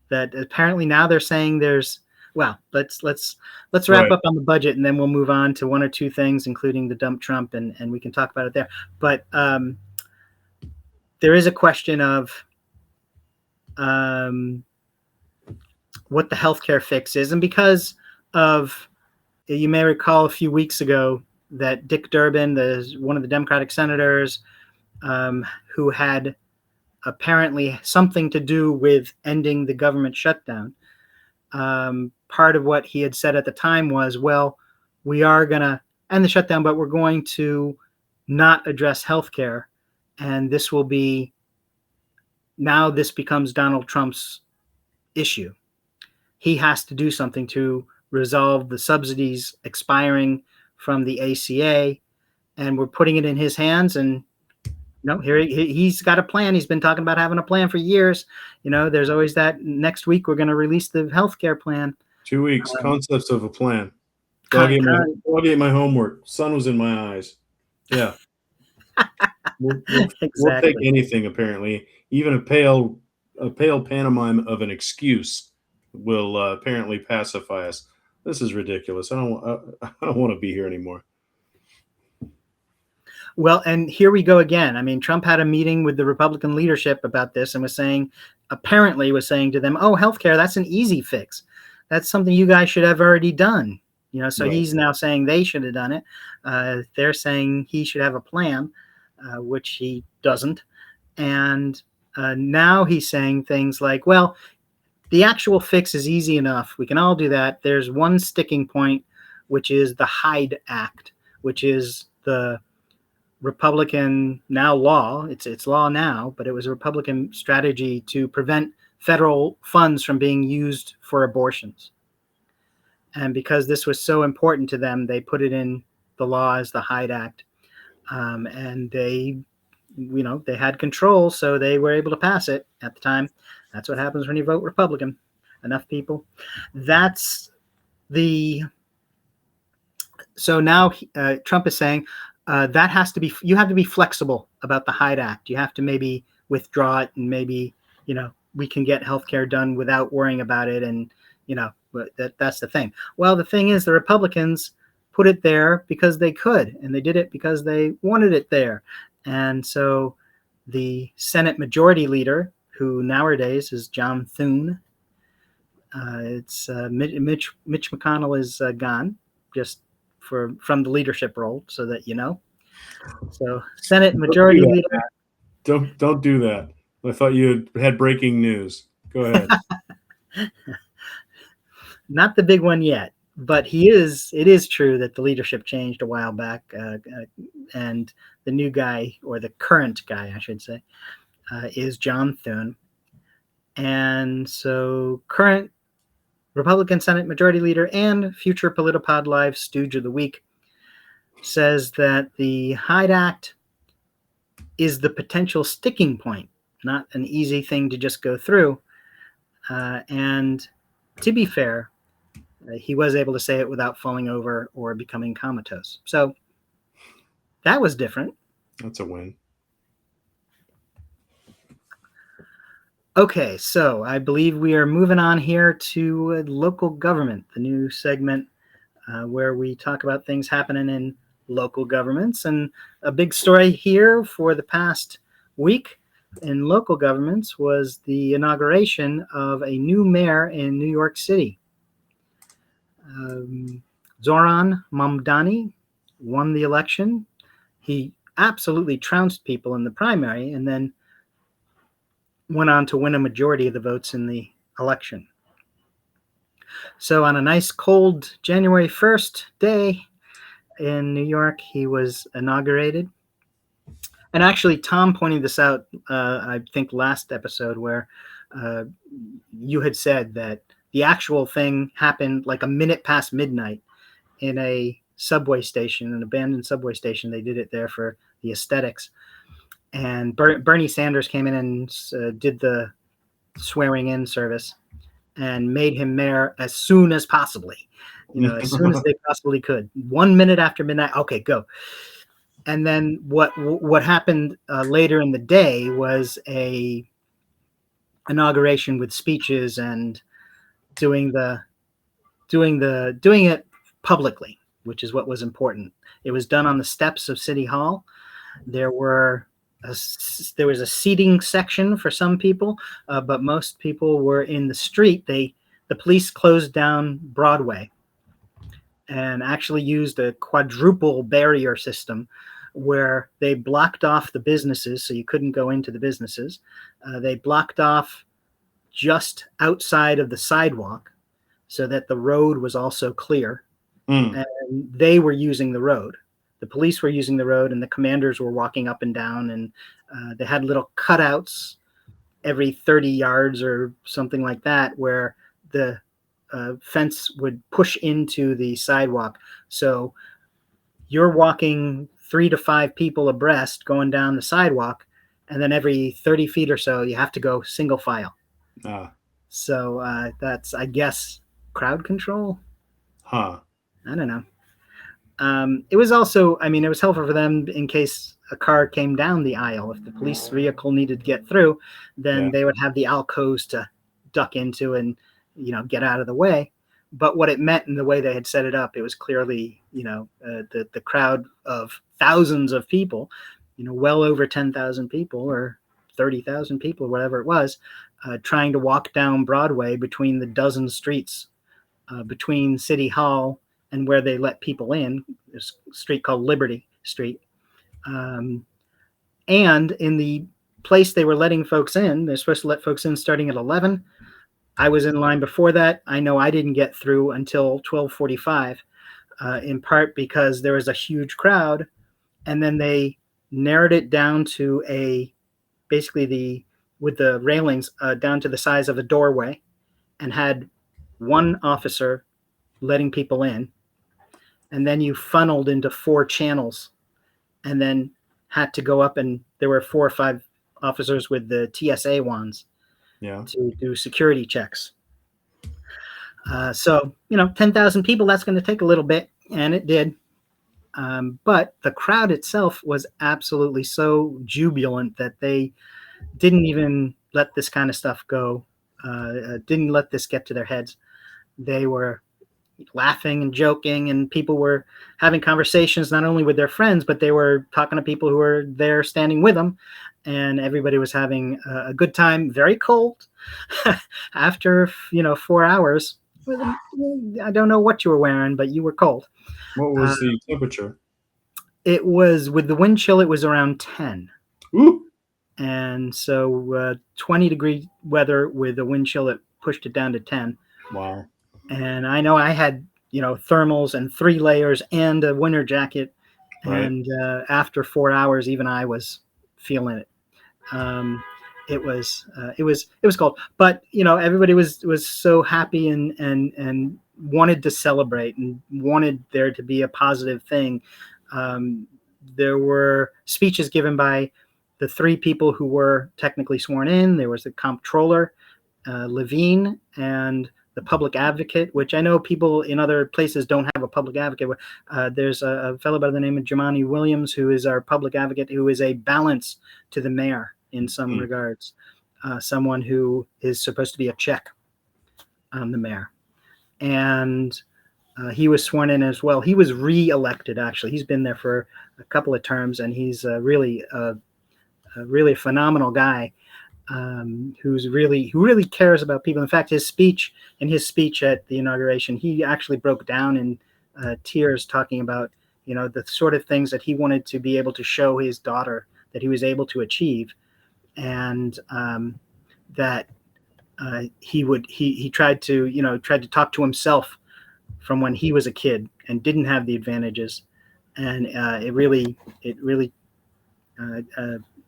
that apparently now they're saying there's. Well, let's wrap Right. up on the budget and then we'll move on to one or two things, including the dump Trump, and we can talk about it there. But there is a question of um, what the healthcare fix is, and because of, you may recall a few weeks ago that Dick Durbin, one of the Democratic senators, who had apparently something to do with ending the government shutdown. Part of what he had said at the time was, well, we are going to end the shutdown, but we're going to not address healthcare. And this will be, now this becomes Donald Trump's issue. He has to do something to resolve the subsidies expiring from the ACA. And we're putting it in his hands. And here he's got a plan. He's been talking about having a plan for years. There's always that next week we're going to release the healthcare plan. 2 weeks. Concepts of a plan. Con, Dog ate my homework. Sun was in my eyes. Yeah. We'll exactly. take anything, apparently. Even a pale pantomime of an excuse will apparently pacify us. This is ridiculous. I don't want to be here anymore. Well, and here we go again. I mean, Trump had a meeting with the Republican leadership about this and was saying to them, oh, healthcare, that's an easy fix. That's something you guys should have already done. So right. He's now saying they should have done it. They're saying he should have a plan, which he doesn't. And now he's saying things like, well, the actual fix is easy enough. We can all do that. There's one sticking point, which is the Hyde Act, which is the Republican now law. It's law now, but it was a Republican strategy to prevent federal funds from being used for abortions. And because this was so important to them, they put it in the law as the Hyde Act. And they had control, so they were able to pass it at the time. That's what happens when you vote Republican. Enough people. So now Trump is saying that has to be, you have to be flexible about the Hyde Act. You have to maybe withdraw it, and maybe, we can get healthcare done without worrying about it. And, that's the thing. Well, the thing is, the Republicans put it there because they could, and they did it because they wanted it there. And so the Senate Majority Leader, who nowadays is John Thune, Mitch McConnell is gone, just from the leadership role, so that you know. So Senate Majority Leader. Don't do that. I thought you had breaking news. Go ahead. Not the big one yet, but it is true that the leadership changed a while back, and the new guy, or the current guy, I should say, is John Thune. And so current Republican Senate Majority Leader and future PolitiPod Live Stooge of the Week says that the Hyde Act is the potential sticking point, not an easy thing to just go through. And to be fair, he was able to say it without falling over or becoming comatose. So that was different. That's a win. Okay, so I believe we are moving on here to local government, the new segment where we talk about things happening in local governments. And a big story here for the past week in local governments was the inauguration of a new mayor in New York City. Zoran Mamdani won the election. He absolutely trounced people in the primary and then went on to win a majority of the votes in the election. So on a nice cold January 1st day in New York, he was inaugurated. And actually, Tom pointed this out, I think last episode, where you had said that the actual thing happened like a minute past midnight in a subway station, an abandoned subway station. They did it there for the aesthetics. And Bernie Sanders came in and did the swearing in service and made him mayor as soon as possibly, as soon as they possibly could. 1 minute after midnight. Okay, go. And then what happened later in the day was a inauguration with speeches and doing the doing it publicly, which is what was important. It was done on the steps of City Hall. There were there was a seating section for some people, but most people were in the street. The police closed down Broadway and actually used a quadruple barrier system where they blocked off the businesses so you couldn't go into the businesses. They blocked off just outside of the sidewalk so that the road was also clear. Mm. And they were using the road. The police were using the road, and the commanders were walking up and down, and they had little cutouts every 30 yards or something like that where the fence would push into the sidewalk. So you're walking 3 to 5 people abreast going down the sidewalk, and then every 30 feet or so, you have to go single file. Ah. So that's, I guess, crowd control. Huh. I don't know. It was also, I mean, it was helpful for them in case a car came down the aisle. If the police vehicle needed to get through, then Yeah. they would have the alcoves to duck into and, get out of the way. But what it meant in the way they had set it up, it was clearly, the crowd of thousands of people, well over 10,000 people or 30,000 people, whatever it was, trying to walk down Broadway between the dozen streets between City Hall and where they let people in. There's a street called Liberty Street. And in the place they were letting folks in, they're supposed to let folks in starting at 11. I was in line before that. I know I didn't get through until 12:45, in part because there was a huge crowd. And then they narrowed it down to with the railings down to the size of a doorway and had one officer letting people in. And then you funneled into 4 channels and then had to go up, and there were 4 or 5 officers with the TSA wands to do security checks. So 10,000 people, that's going to take a little bit, and it did. But the crowd itself was absolutely so jubilant that they didn't even let this kind of stuff go, didn't let this get to their heads. They were laughing and joking, and people were having conversations not only with their friends, but they were talking to people who were there standing with them, and everybody was having a good time. Very cold after 4 hours. I don't know what you were wearing, but you were cold. What was the temperature? It was, with the wind chill, it was around 10. Ooh. And so 20-degree weather with a wind chill that pushed it down to 10. Wow. And I know I had, thermals and 3 layers and a winter jacket. Right. And after 4 hours, even I was feeling it. It was cold, but everybody was so happy and wanted to celebrate and wanted there to be a positive thing. There were speeches given by the 3 people who were technically sworn in. There was the comptroller, Levine, and the public advocate, which I know people in other places don't have a public advocate. There's a fellow by the name of Jamani Williams, who is our public advocate, who is a balance to the mayor in some regards, someone who is supposed to be a check on the mayor. And he was sworn in as well. He was re-elected, actually. He's been there for a couple of terms, and he's really a phenomenal guy. Who really cares about people. In fact, his speech at the inauguration, he actually broke down in tears, talking about the sort of things that he wanted to be able to show his daughter that he was able to achieve, and that he tried to talk to himself from when he was a kid and didn't have the advantages, and it really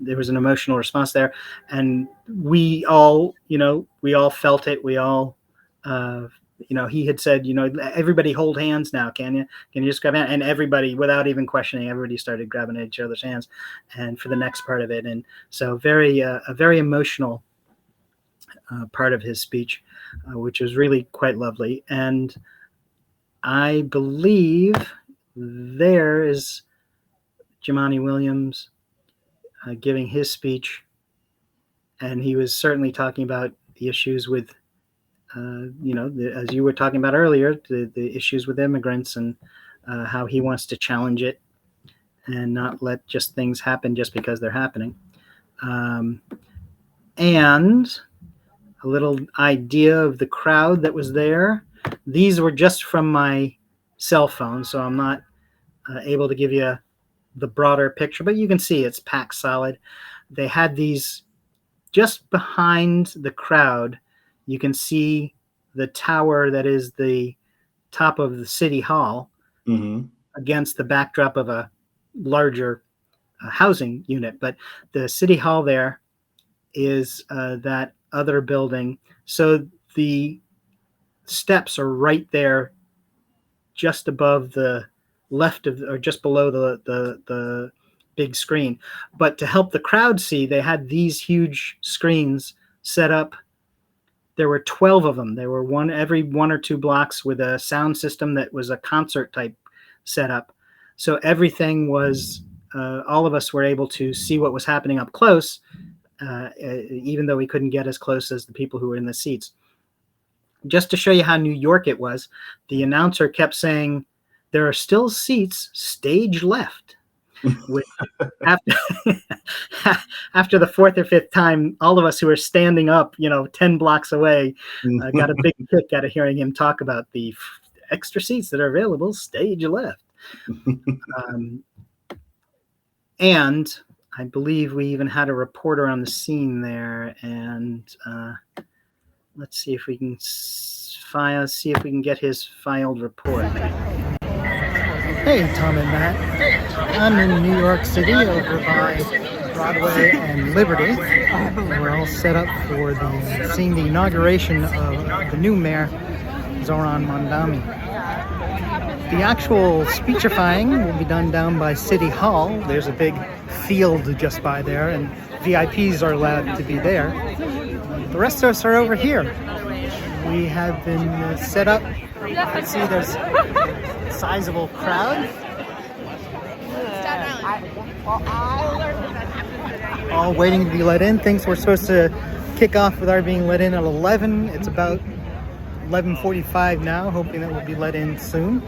there was an emotional response there, and we all felt it. We all, he had said, everybody hold hands now. Can you just grab hand? And everybody, without even questioning, everybody started grabbing each other's hands, and for the next part of it. And so a very emotional part of his speech, which was really quite lovely. And I believe there is Jumaane Williams giving his speech, and he was certainly talking about the issues with, as you were talking about earlier, the issues with immigrants and how he wants to challenge it and not let just things happen just because they're happening. And a little idea of the crowd that was there. These were just from my cell phone, so I'm not able to give you the broader picture, but you can see it's packed solid. They had these just behind the crowd. You can see the tower that is the top of the city hall against the backdrop of a larger housing unit. But the city hall there is that other building. So the steps are right there, just above the left of, or just below the big screen. But to help the crowd see, they had these huge screens set up. There were 12 of them. There were every 1 or 2 blocks with a sound system that was a concert type setup. So everything was, all of us were able to see what was happening up close, even though we couldn't get as close as the people who were in the seats. Just to show you how New York it was, the announcer kept saying, "There are still seats, stage left." After the 4th or 5th time, all of us who were standing up, 10 blocks away, got a big kick out of hearing him talk about the extra seats that are available, stage left. And I believe we even had a reporter on the scene there. And let's see if we can see if we can get his filed report. Hey, Tom and Matt. I'm in New York City over by Broadway and Liberty. We're all set up for seeing the inauguration of the new mayor, Zoran Mondami. The actual speechifying will be done down by City Hall. There's a big field just by there, and VIPs are allowed to be there. The rest of us are over here. We have been set up. You can see there's a sizable crowd. All waiting to be let in. Things were supposed to kick off with our being let in at 11. It's about 11:45 now, hoping that we'll be let in soon.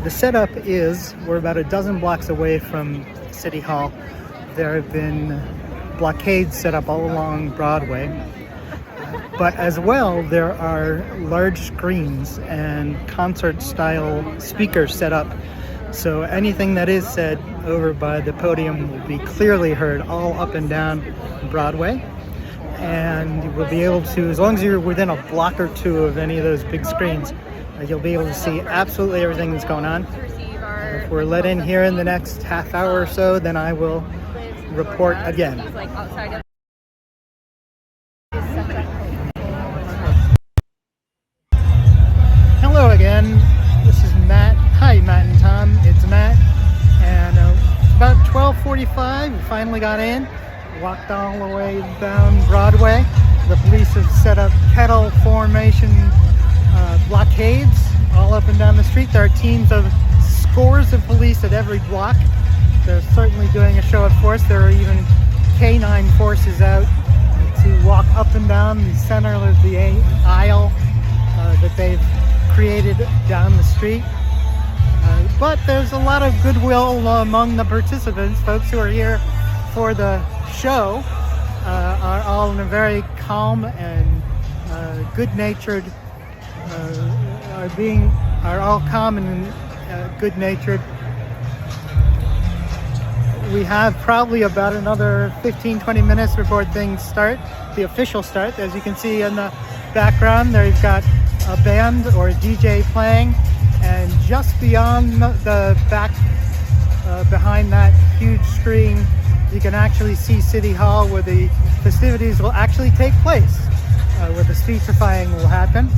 The setup is, we're about a dozen blocks away from City Hall. There have been blockades set up all along Broadway. But as well, there are large screens and concert-style speakers set up. So anything that is said over by the podium will be clearly heard all up and down Broadway. And we'll be able to, as long as you're within a block or 2 of any of those big screens, you'll be able to see absolutely everything that's going on. If we're let in here in the next half hour or so, then I will report again. Hello again, this is Matt. Hi Matt and Tom, it's Matt. And about 12:45, we finally got in, walked all the way down Broadway. The police have set up kettle formation blockades all up and down the street. There are teams of scores of police at every block. They're certainly doing a show of force. There are even canine forces out to walk up and down the center of the aisle that they've created down the street. But there's a lot of goodwill among the participants. Folks who are here for the show are all in a very calm and good-natured, are all calm and good-natured. We have probably about another 15-20 minutes before things start, the official start. As you can see in the background, there you've got a band or a DJ playing, and just beyond the back, behind that huge screen, you can actually see City Hall, where the festivities will actually take place, where the speechifying will happen.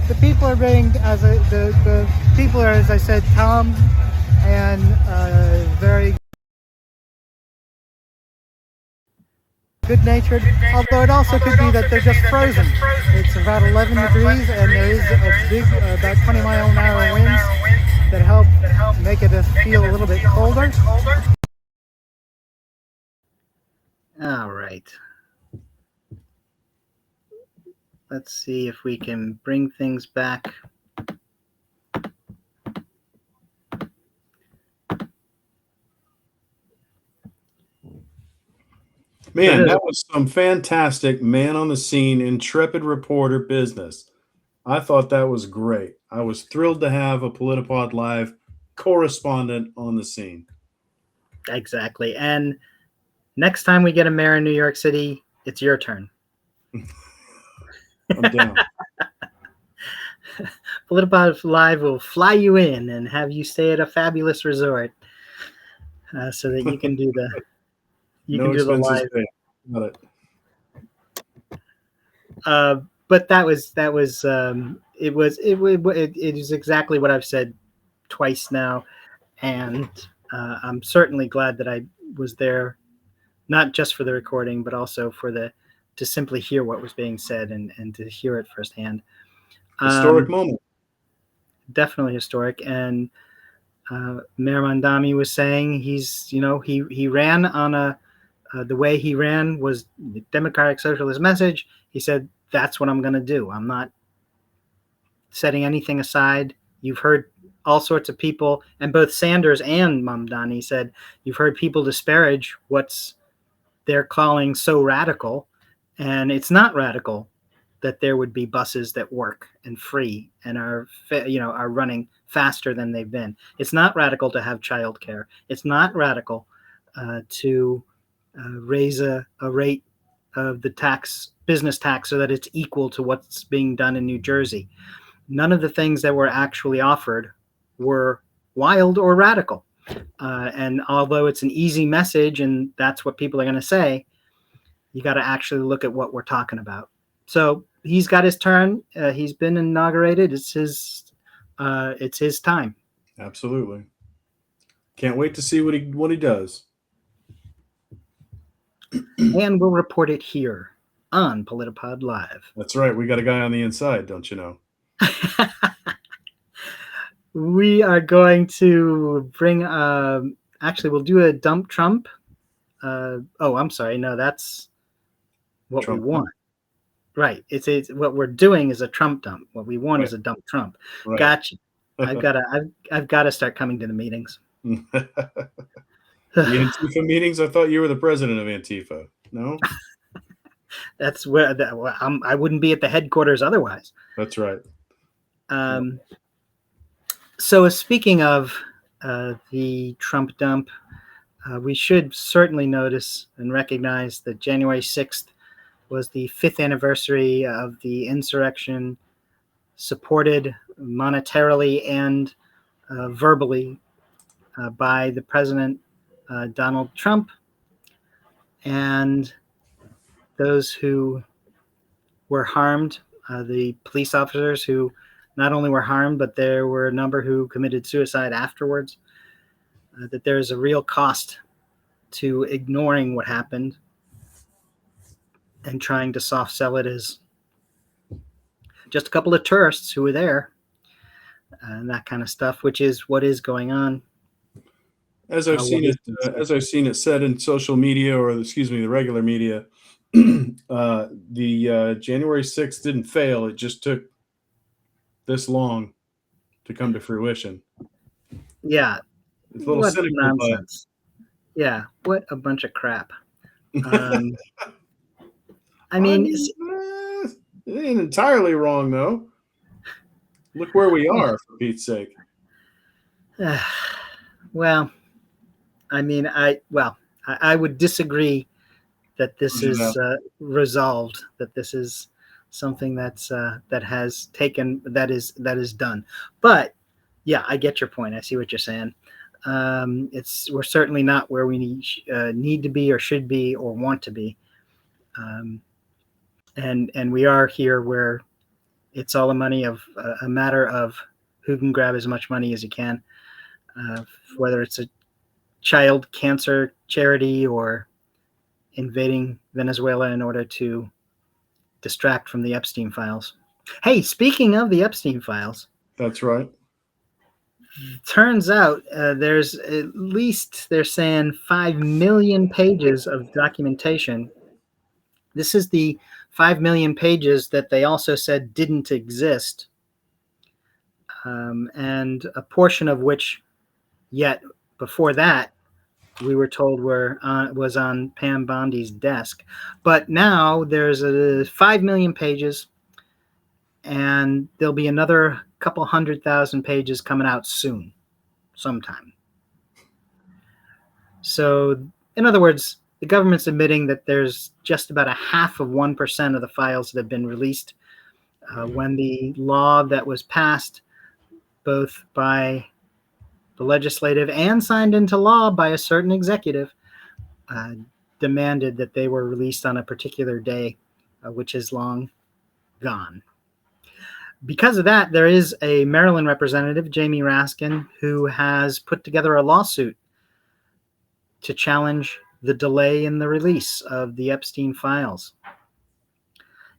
The people are being, the people are, as I said, calm and very good-natured, although it also could be that they're just frozen. It's about 11 degrees and there is a big, about 20-mile-an-hour winds, that help make it feel a little bit colder. All right. Let's see if we can bring things back. Man, that was some fantastic man on the scene, intrepid reporter business. I thought that was great. I was thrilled to have a PolitiPod Live correspondent on the scene. Exactly. And next time we get a mayor in New York City, it's your turn. I'm down. PolitiPod Live will fly you in and have you stay at a fabulous resort, so that you can do the expenses live. paid. Got it. But it is exactly what I've said twice now, and I'm certainly glad that I was there, not just for the recording, but also to simply hear what was being said and to hear it firsthand. Historic moment. Definitely historic. And Mayor Mandami was saying he ran on the way he ran was the democratic socialist message. He said, that's what I'm going to do. I'm not setting anything aside. You've heard all sorts of people, and both Sanders and Mamdani said, you've heard people disparage what's they're calling so radical, and it's not radical that there would be buses that work and free and are running faster than they've been. It's not radical to have childcare. It's not radical to raise a rate of the business tax so that it's equal to what's being done in New Jersey. None of the things that were actually offered were wild or radical. And although it's an easy message and that's what people are going to say, you got to actually look at what we're talking about. So he's got his turn. He's been inaugurated. It's his time. Absolutely. Can't wait to see what he does. And we'll report it here on PolitiPod Live. That's right. We got a guy on the inside, don't you know? We are going to bring. Actually, we'll do a dump Trump. I'm sorry. No, that's what Trump we want. Dump. Right. It's what we're doing is a Trump dump. What we want is a dump Trump. Right. Gotcha. I've got to start coming to the meetings. The Antifa meetings? I thought you were the president of Antifa. No? That's where I wouldn't be at the headquarters otherwise. That's right. So speaking of the Trump dump, we should certainly notice and recognize that January 6th was the 5th anniversary of the insurrection, supported monetarily and verbally by the president, Donald Trump, and those who were harmed, the police officers who not only were harmed, but there were a number who committed suicide afterwards, that there is a real cost to ignoring what happened and trying to soft sell it as just a couple of tourists who were there and that kind of stuff, which is what is going on. As I've seen it said in social media, or the regular media, the January 6th didn't fail. It just took this long to come to fruition. Yeah. It's a little cynical, nonsense. Yeah. What a bunch of crap. I mean, it ain't entirely wrong, though. Look where we are, for Pete's sake. Well, I mean, I would disagree that this is resolved, that this is something that is done. But yeah, I get your point. I see what you're saying. We're certainly not where we need to be or should be or want to be. And we are here where it's all a matter of who can grab as much money as he can, whether it's a child cancer charity or invading Venezuela in order to distract from the Epstein files. Hey, speaking of the Epstein files. That's right. Turns out there's at least, they're saying, 5 million pages of documentation. This is the 5 million pages that they also said didn't exist, and a portion of which, yet before that, we were told was on Pam Bondi's desk. But now there's 5 million pages, and there'll be another couple 100,000 pages coming out soon, sometime. So, in other words, the government's admitting that there's just about 0.5% of the files that have been released, when the law that was passed both by the legislative and signed into law by a certain executive uh, demanded that they were released on a particular day, which is long gone. Because of that, there is a Maryland representative, Jamie Raskin, who has put together a lawsuit to challenge the delay in the release of the Epstein files.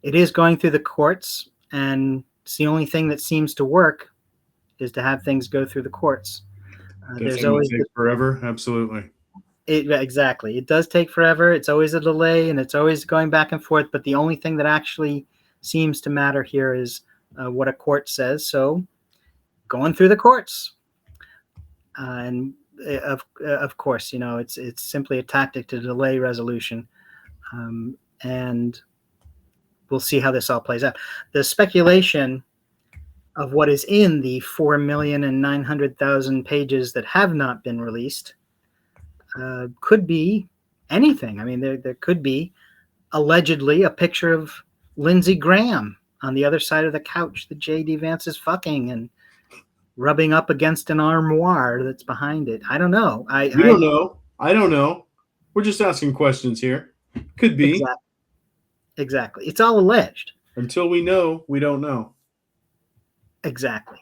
It is going through the courts, and it's the only thing that seems to work is to have things go through the courts. There's always takes forever. Absolutely. Exactly. It does take forever. It's always a delay, and it's always going back and forth. But the only thing that actually seems to matter here is what a court says. So, going through the courts, and of course, it's simply a tactic to delay resolution, and we'll see how this all plays out. The speculation of what is in the 4,900,000 pages that have not been released could be anything. I mean, there could be allegedly a picture of Lindsey Graham on the other side of the couch that J.D. Vance is fucking and rubbing up against an armoire that's behind it. I don't know. We don't know. I don't know. We're just asking questions here. Could be. Exactly. It's all alleged. Until we know, we don't know. Exactly.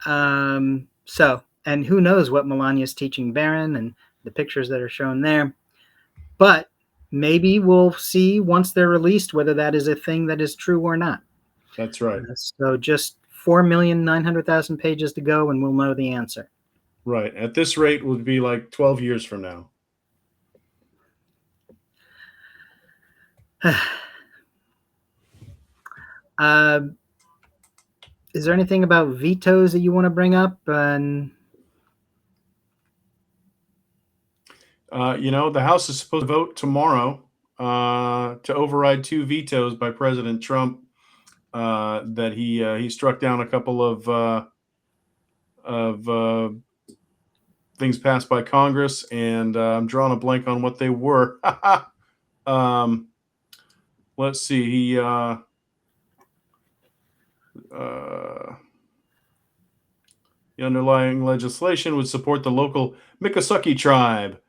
So, and who knows what Melania's teaching Barron and the pictures that are shown there. But maybe we'll see once they're released whether that is a thing that is true or not. That's right. So just 4,900,000 pages to go, and we'll know the answer. Right. At this rate, it would be like 12 years from now. Is there anything about vetoes that you want to bring up? And the House is supposed to vote tomorrow to override 2 vetoes by President Trump that he struck down a couple of things passed by Congress, and I'm drawing a blank on what they were. Let's see. The underlying legislation would support the local Miccosukee tribe,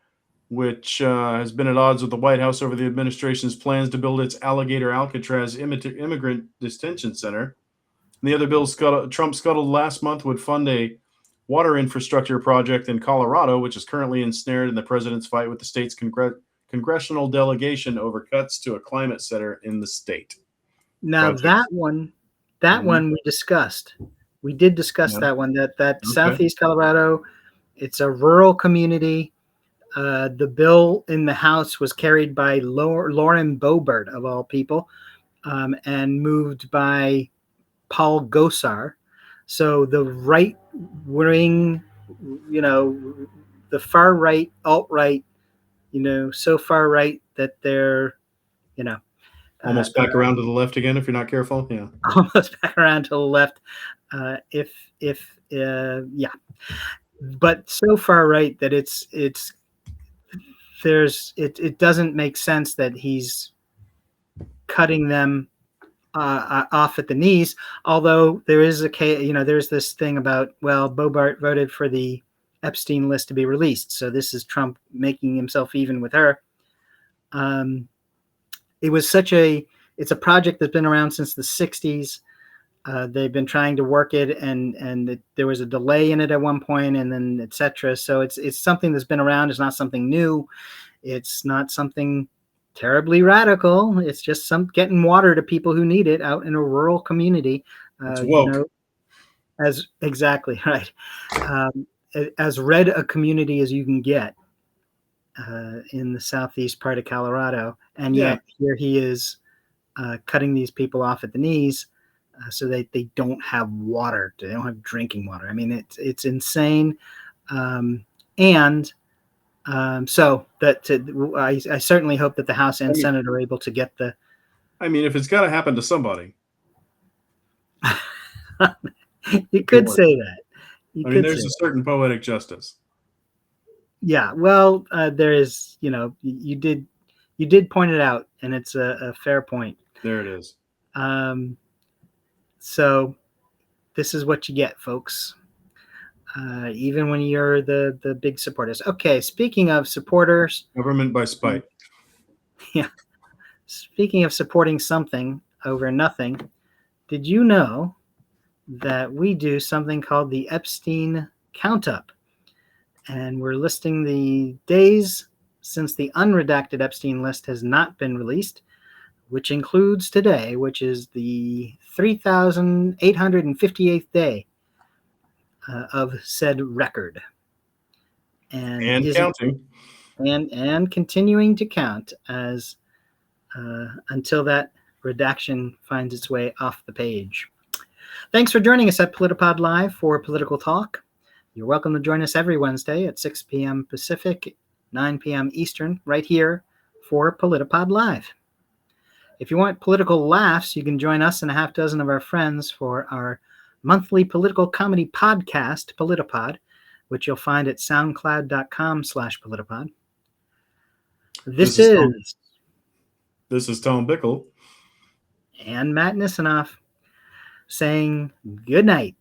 which has been at odds with the White House over the administration's plans to build its Alligator Alcatraz immigrant detention center. And the other bill Trump scuttled last month would fund a water infrastructure project in Colorado, which is currently ensnared in the president's fight with the state's congressional delegation over cuts to a climate center in the state. Now that one we discussed. We did discuss that one. That okay. Southeast Colorado, it's a rural community. The bill in the House was carried by Lauren Boebert, of all people, and moved by Paul Gosar. So the right wing, the far right, alt-right, so far right that they're, almost back around to the left again if you're not careful. Yeah. Almost back around to the left. But so far right that it doesn't make sense that he's cutting them off at the knees. Although there is there's this thing about, well, Boebert voted for the Epstein list to be released, so this is Trump making himself even with her. It's a project that's been around since the 60s. They've been trying to work it, and there was a delay in it at one point, and then etc. So it's something that's been around. It's not something new. It's not something terribly radical. It's just getting water to people who need it out in a rural community. It's woke. as exactly right. Um, as red a community as you can get in the southeast part of Colorado, and Yeah. yet here he is cutting these people off at the knees so that they don't have water. They don't have drinking water. I mean, it's insane. Um, and so that I certainly hope that the House I and mean, Senate are able to get the. if it's got to happen to somebody, You make it could work. say that. You could say There's a that. certain poetic justice. Yeah. Well, there is. You did point it out, and it's a fair point. There it is. Um, so this is what you get, folks. Even when you're the big supporters. Okay, speaking of supporters, Government by spite. yeah. Speaking of supporting something over nothing, did you know that we do something called the Epstein Count Up? And we're listing the days since the unredacted Epstein list has not been released, which includes today, which is the 3,858th day of said record. And And isn't counting. and continuing to count as until that redaction finds its way off the page. Thanks for joining us at PolitiPod Live for Political Talk. You're welcome to join us every Wednesday at 6 p.m. Pacific, 9 p.m. Eastern, right here for PolitiPod Live. If you want political laughs, you can join us and a half dozen of our friends for our monthly political comedy podcast, PolitiPod, which you'll find at soundcloud.com/PolitiPod. This This is Tom Bickle. and Matt Nisanoff saying good night.